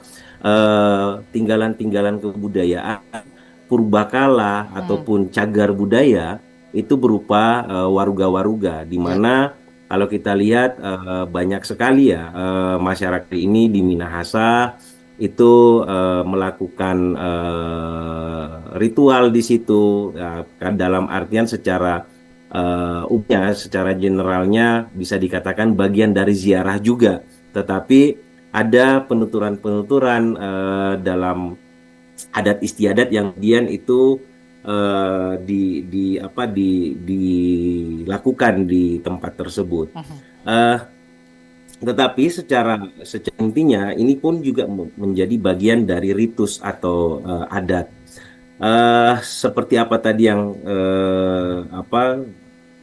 tinggalan-tinggalan kebudayaan purbakala ataupun cagar budaya itu berupa waruga-waruga, di mana kalau kita lihat banyak sekali ya masyarakat ini di Minahasa itu melakukan ritual di situ, dalam artian secara umumnya, secara generalnya bisa dikatakan bagian dari ziarah juga, tetapi ada penuturan-penuturan dalam adat istiadat yang kemudian itu dilakukan di tempat tersebut. Tetapi secara intinya ini pun juga menjadi bagian dari ritus atau adat. Seperti apa tadi yang apa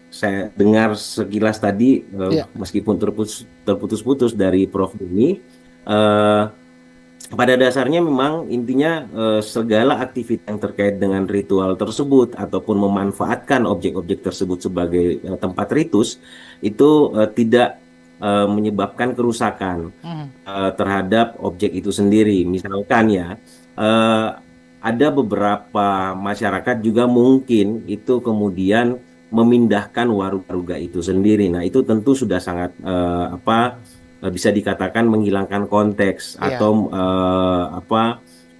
saya dengar sekilas tadi, meskipun terputus-putus dari Prof ini, pada dasarnya memang intinya segala aktivitas yang terkait dengan ritual tersebut ataupun memanfaatkan objek-objek tersebut sebagai tempat ritus itu tidak menyebabkan kerusakan terhadap objek itu sendiri. Misalkan ya, ada beberapa masyarakat juga mungkin itu kemudian memindahkan waruga itu sendiri. Nah, itu tentu sudah sangat bisa dikatakan menghilangkan konteks atau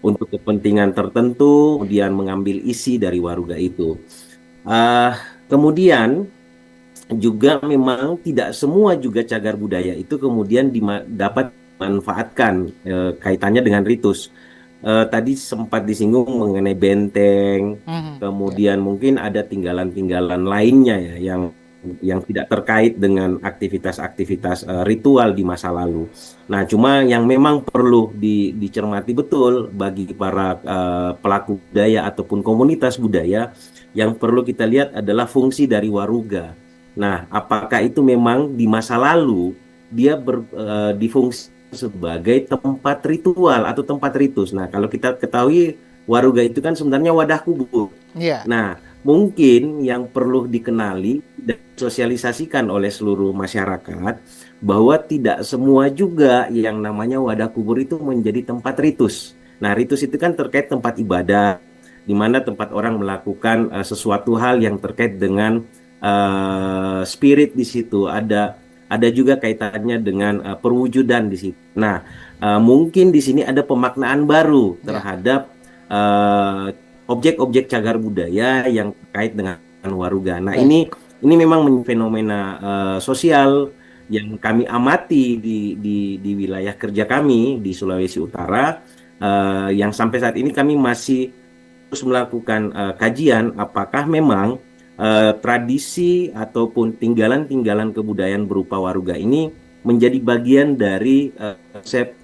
untuk kepentingan tertentu kemudian mengambil isi dari waruga itu. Kemudian juga memang tidak semua juga cagar budaya itu kemudian dapat dimanfaatkan kaitannya dengan ritus. Tadi sempat disinggung mengenai benteng, kemudian mungkin ada tinggalan-tinggalan lainnya ya yang tidak terkait dengan aktivitas-aktivitas ritual di masa lalu. Nah, cuma yang memang perlu dicermati betul bagi para pelaku budaya ataupun komunitas budaya, yang perlu kita lihat adalah fungsi dari waruga. Nah, apakah itu memang di masa lalu dia difungsi sebagai tempat ritual atau tempat ritus. Nah, kalau kita ketahui waruga itu kan sebenarnya wadah kubur. Nah, mungkin yang perlu dikenali dan sosialisasikan oleh seluruh masyarakat bahwa tidak semua juga yang namanya wadah kubur itu menjadi tempat ritus. Nah, ritus itu kan terkait tempat ibadah, di mana tempat orang melakukan sesuatu hal yang terkait dengan spirit di situ. Ada juga kaitannya dengan perwujudan di situ. Nah, mungkin di sini ada pemaknaan baru terhadap objek-objek cagar budaya yang terkait dengan waruga. Nah, ini memang fenomena sosial yang kami amati di wilayah kerja kami di Sulawesi Utara, yang sampai saat ini kami masih terus melakukan kajian apakah memang tradisi ataupun tinggalan-tinggalan kebudayaan berupa waruga ini menjadi bagian dari konsep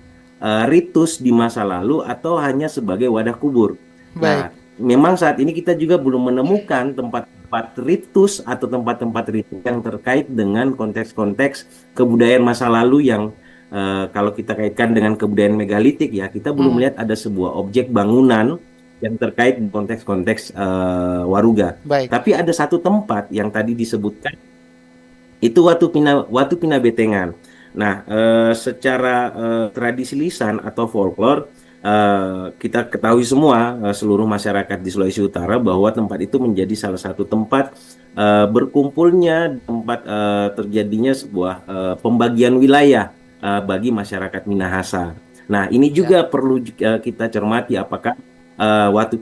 ritus di masa lalu atau hanya sebagai wadah kubur. Nah, memang saat ini kita juga belum menemukan tempat-tempat ritus atau tempat-tempat ritus yang terkait dengan konteks-konteks kebudayaan masa lalu yang kalau kita kaitkan dengan kebudayaan megalitik ya, kita belum melihat ada sebuah objek bangunan yang terkait konteks-konteks waruga. Tapi ada satu tempat yang tadi disebutkan, itu Watu Pina Betengan. Nah, secara tradisi lisan atau folklore, kita ketahui semua seluruh masyarakat di Sulawesi Utara bahwa tempat itu menjadi salah satu tempat berkumpulnya, tempat terjadinya sebuah pembagian wilayah bagi masyarakat Minahasa. Nah, ini juga perlu kita cermati apakah Watu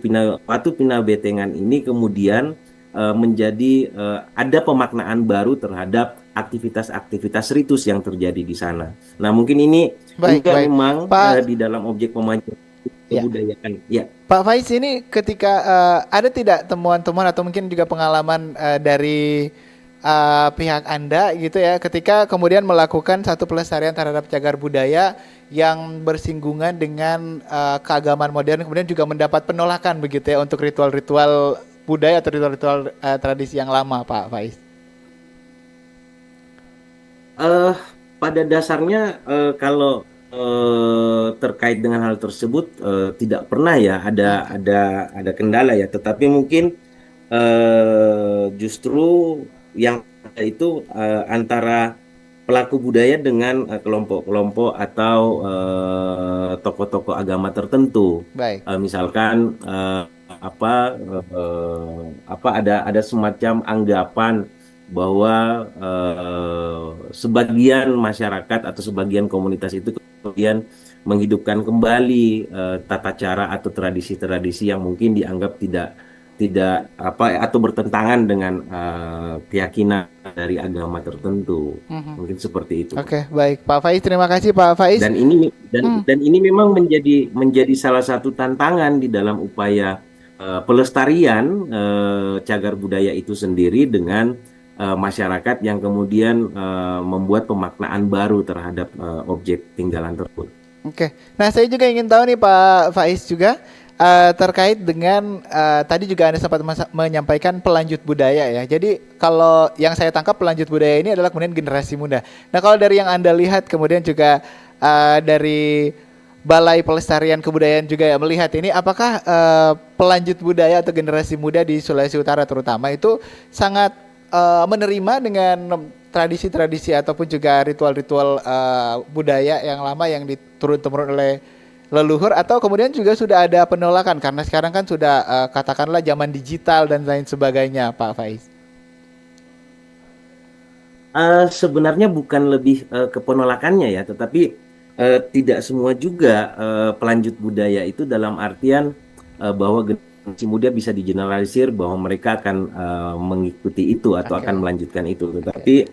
Pina Betengan ini kemudian menjadi ada pemaknaan baru terhadap aktivitas-aktivitas ritus yang terjadi di sana. Nah, mungkin ini juga memang di dalam objek pemancing kebudayaan. Ya. Pak Faiz, ini ketika ada tidak temuan-temuan atau mungkin juga pengalaman dari pihak Anda gitu ya, ketika kemudian melakukan satu pelestarian terhadap cagar budaya yang bersinggungan dengan keagamaan modern, kemudian juga mendapat penolakan begitu ya untuk ritual-ritual budaya atau ritual-ritual tradisi yang lama, Pak Faiz? Pada dasarnya kalau terkait dengan hal tersebut tidak pernah ya ada kendala ya, tetapi mungkin justru yang itu antara pelaku budaya dengan kelompok-kelompok atau tokoh-tokoh agama tertentu. Misalkan ada semacam anggapan bahwa sebagian masyarakat atau sebagian komunitas itu kemudian menghidupkan kembali tata cara atau tradisi-tradisi yang mungkin dianggap tidak atau bertentangan dengan keyakinan dari agama tertentu. Mungkin seperti itu. Oke, baik Pak Faiz, terima kasih Pak Faiz. Dan ini memang menjadi salah satu tantangan di dalam upaya pelestarian cagar budaya itu sendiri dengan masyarakat yang kemudian membuat pemaknaan baru terhadap objek tinggalan tersebut. Oke, nah saya juga ingin tahu nih Pak Faiz juga, terkait dengan tadi juga Anda sempat menyampaikan pelanjut budaya ya. Jadi kalau yang saya tangkap pelanjut budaya ini adalah kemudian generasi muda. Nah kalau dari yang Anda lihat kemudian juga dari Balai Pelestarian Kebudayaan juga ya melihat ini, apakah pelanjut budaya atau generasi muda di Sulawesi Utara terutama itu sangat menerima dengan tradisi-tradisi ataupun juga ritual-ritual budaya yang lama yang diturun-temurun oleh leluhur, atau kemudian juga sudah ada penolakan karena sekarang kan sudah katakanlah zaman digital dan lain sebagainya, Pak Faiz? Sebenarnya bukan lebih ke penolakannya ya, tetapi tidak semua juga pelanjut budaya itu dalam artian bahwa generasi muda bisa digeneralisir bahwa mereka akan mengikuti itu atau akan melanjutkan itu. Tetapi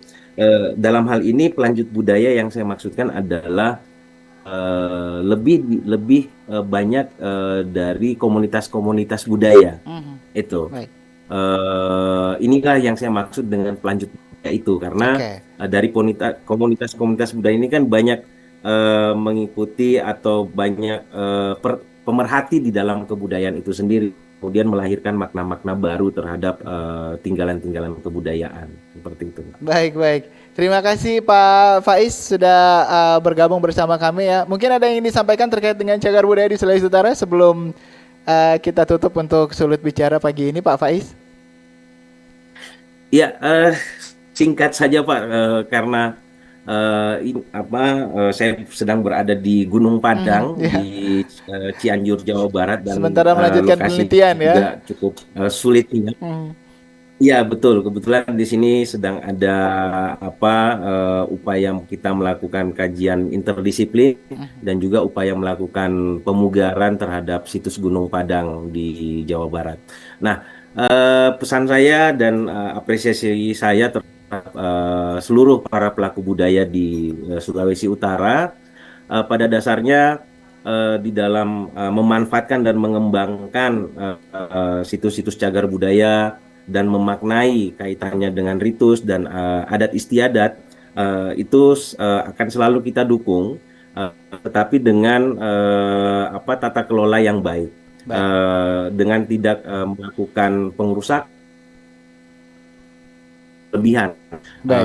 dalam hal ini pelanjut budaya yang saya maksudkan adalah lebih banyak dari komunitas-komunitas budaya itu. Inilah yang saya maksud dengan pelanjut budaya itu, karena dari komunitas-komunitas budaya ini kan banyak mengikuti atau banyak pemerhati di dalam kebudayaan itu sendiri, kemudian melahirkan makna-makna baru terhadap tinggalan-tinggalan kebudayaan seperti itu. Baik. Terima kasih Pak Faiz sudah bergabung bersama kami ya. Mungkin ada yang ingin disampaikan terkait dengan cagar budaya di Sulawesi Utara sebelum kita tutup untuk Sulut Bicara pagi ini, Pak Faiz? Ya, singkat saja Pak, karena saya sedang berada di Gunung Padang di Cianjur, Jawa Barat, dan sementara melanjutkan penelitian ya, juga cukup sulit ya. Iya betul, kebetulan di sini sedang ada upaya kita melakukan kajian interdisiplin dan juga upaya melakukan pemugaran terhadap situs Gunung Padang di Jawa Barat. Nah, pesan saya dan apresiasi saya terhadap seluruh para pelaku budaya di Sulawesi Utara, pada dasarnya di dalam memanfaatkan dan mengembangkan situs-situs cagar budaya dan memaknai kaitannya dengan ritus dan adat istiadat, itu akan selalu kita dukung, tetapi dengan tata kelola yang baik, dengan tidak melakukan pengerusakan lebihan,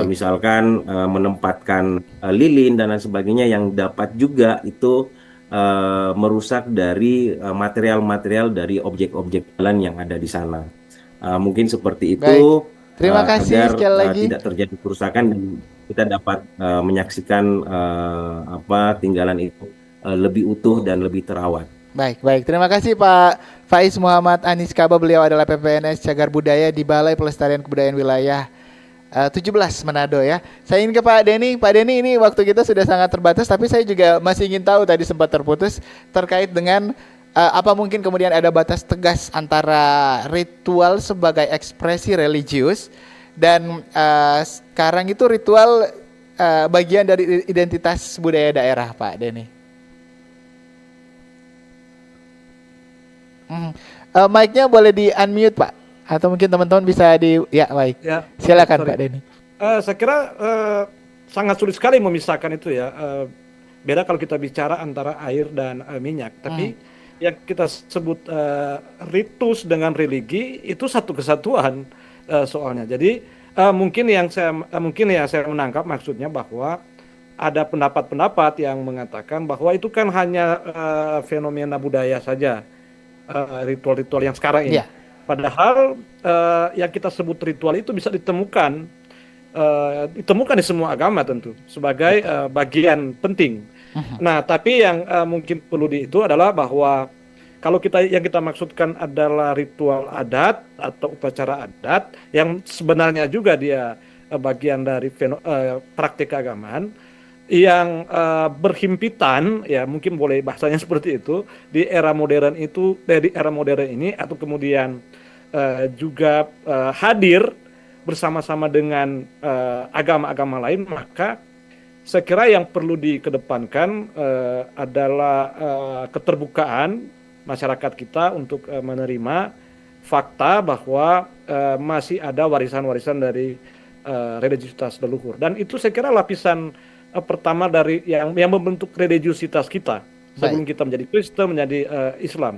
misalkan menempatkan lilin dan lain sebagainya yang dapat juga itu merusak dari material-material dari objek-objek jalan yang ada di sana. Mungkin seperti itu. Terima kasih agar sekali lagi. tidak terjadi kerusakan dan kita dapat menyaksikan tinggalan itu lebih utuh dan lebih terawat. Baik. Terima kasih Pak Faiz Muhammad Anis Kaba. Beliau adalah PPNS Cagar Budaya di Balai Pelestarian Kebudayaan Wilayah 17 Manado ya. Saya ingin ke Pak Denny. Pak Denny, ini waktu kita sudah sangat terbatas, tapi saya juga masih ingin tahu, tadi sempat terputus, terkait dengan apa mungkin kemudian ada batas tegas antara ritual sebagai ekspresi religius dan sekarang itu ritual bagian dari identitas budaya daerah, Pak Denny? Mic-nya boleh di-unmute, Pak. Atau mungkin teman-teman bisa ya baik. Ya, silakan Pak Denny. Saya kira sangat sulit sekali memisahkan itu ya. Beda kalau kita bicara antara air dan minyak, tapi yang kita sebut ritus dengan religi itu satu kesatuan soalnya. Jadi mungkin yang saya menangkap maksudnya bahwa ada pendapat-pendapat yang mengatakan bahwa itu kan hanya fenomena budaya saja, ritual-ritual yang sekarang ini. Padahal yang kita sebut ritual itu bisa ditemukan di semua agama tentu sebagai bagian penting. Nah, tapi yang mungkin perlu itu adalah bahwa kalau yang kita maksudkan adalah ritual adat atau upacara adat yang sebenarnya juga dia bagian dari praktik keagamaan yang berhimpitan, ya mungkin boleh bahasanya seperti itu, di era modern ini atau kemudian juga hadir bersama-sama dengan agama-agama lain, maka saya kira yang perlu dikedepankan adalah keterbukaan masyarakat kita untuk menerima fakta bahwa masih ada warisan-warisan dari religiusitas leluhur, dan itu saya kira lapisan pertama dari yang membentuk religiusitas kita sebelum kita menjadi Kristen, menjadi Islam.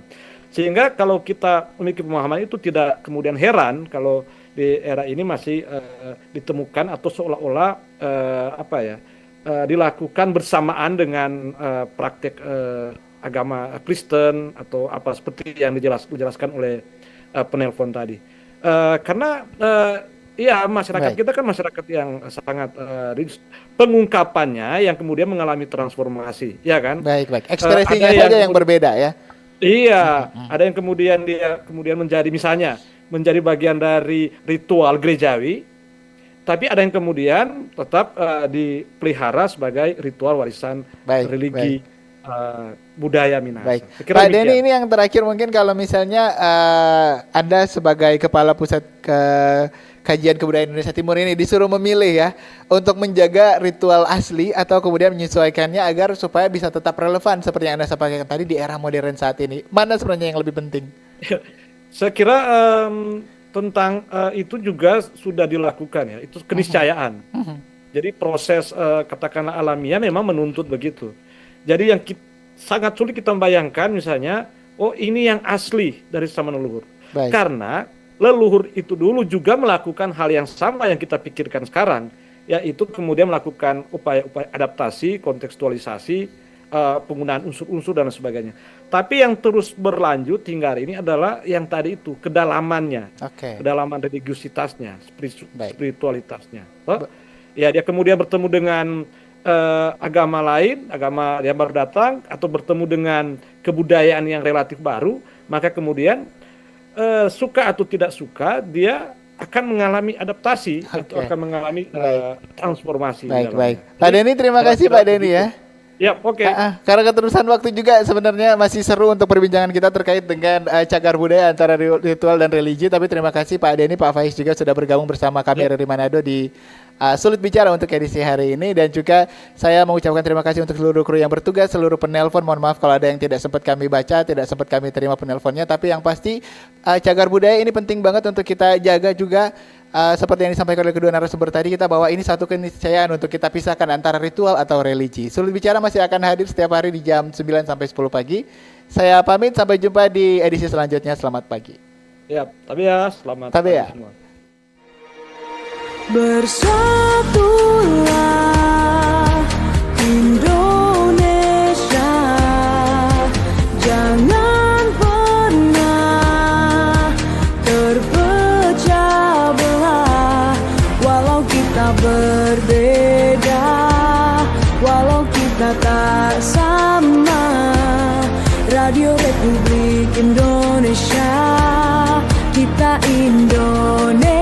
Sehingga kalau kita memiliki pemahaman itu tidak kemudian heran kalau di era ini masih ditemukan atau seolah-olah dilakukan bersamaan dengan praktek agama Kristen atau apa seperti yang dijelaskan oleh penelpon tadi. Karena ya masyarakat kita kan masyarakat yang sangat pengungkapannya yang kemudian mengalami transformasi, ya kan? Baik. Ekspresinya saja yang berbeda ya. Iya, ada yang kemudian dia menjadi misalnya menjadi bagian dari ritual gerejawi, tapi ada yang kemudian tetap dipelihara sebagai ritual warisan religi budaya Minahasa. Pak Denny, ini yang terakhir mungkin kalau misalnya Anda sebagai kepala pusat kajian kebudayaan Indonesia Timur ini disuruh memilih ya untuk menjaga ritual asli atau kemudian menyesuaikannya agar supaya bisa tetap relevan seperti yang Anda sampaikan tadi di era modern saat ini. Mana sebenarnya yang lebih penting? Saya kira tentang itu juga sudah dilakukan ya, itu keniscayaan. Jadi proses katakanlah alamiah memang menuntut begitu. Jadi yang sangat sulit kita bayangkan misalnya, oh ini yang asli dari zaman leluhur. Karena leluhur itu dulu juga melakukan hal yang sama yang kita pikirkan sekarang, yaitu kemudian melakukan upaya-upaya adaptasi, kontekstualisasi, penggunaan unsur-unsur dan sebagainya. Tapi yang terus berlanjut hingga hari ini adalah yang tadi itu, kedalamannya, kedalaman religiusitasnya, spiritualitasnya. Ya dia kemudian bertemu dengan agama lain, agama yang baru datang, atau bertemu dengan kebudayaan yang relatif baru, maka kemudian suka atau tidak suka dia akan mengalami adaptasi atau akan mengalami transformasi. Baik. Pak Denny, terima kasih Pak Denny ya. Ya, oke. Karena keterusan waktu juga sebenarnya masih seru untuk perbincangan kita terkait dengan cagar budaya antara ritual dan religi. Tapi terima kasih Pak Denny, Pak Faiz juga sudah bergabung bersama kami RRI Manado di Sulit Bicara untuk edisi hari ini. Dan juga saya mengucapkan terima kasih untuk seluruh kru yang bertugas, seluruh penelpon. Mohon maaf kalau ada yang tidak sempat kami baca, tidak sempat kami terima penelponnya. Tapi yang pasti cagar budaya ini penting banget untuk kita jaga juga. Seperti yang disampaikan oleh kedua narasumber tadi, kita bahwa ini satu keniscayaan untuk kita pisahkan antara ritual atau religi. Sulit Bicara masih akan hadir setiap hari di jam 9 sampai 10 pagi. Saya pamit, sampai jumpa di edisi selanjutnya. Selamat pagi. Ya, tapi ya selamat pagi semua. Bersatulah Indonesia, jangan pernah terpecah belah. Walau kita berbeda, walau kita tak sama, Radio Republik Indonesia, kita Indonesia.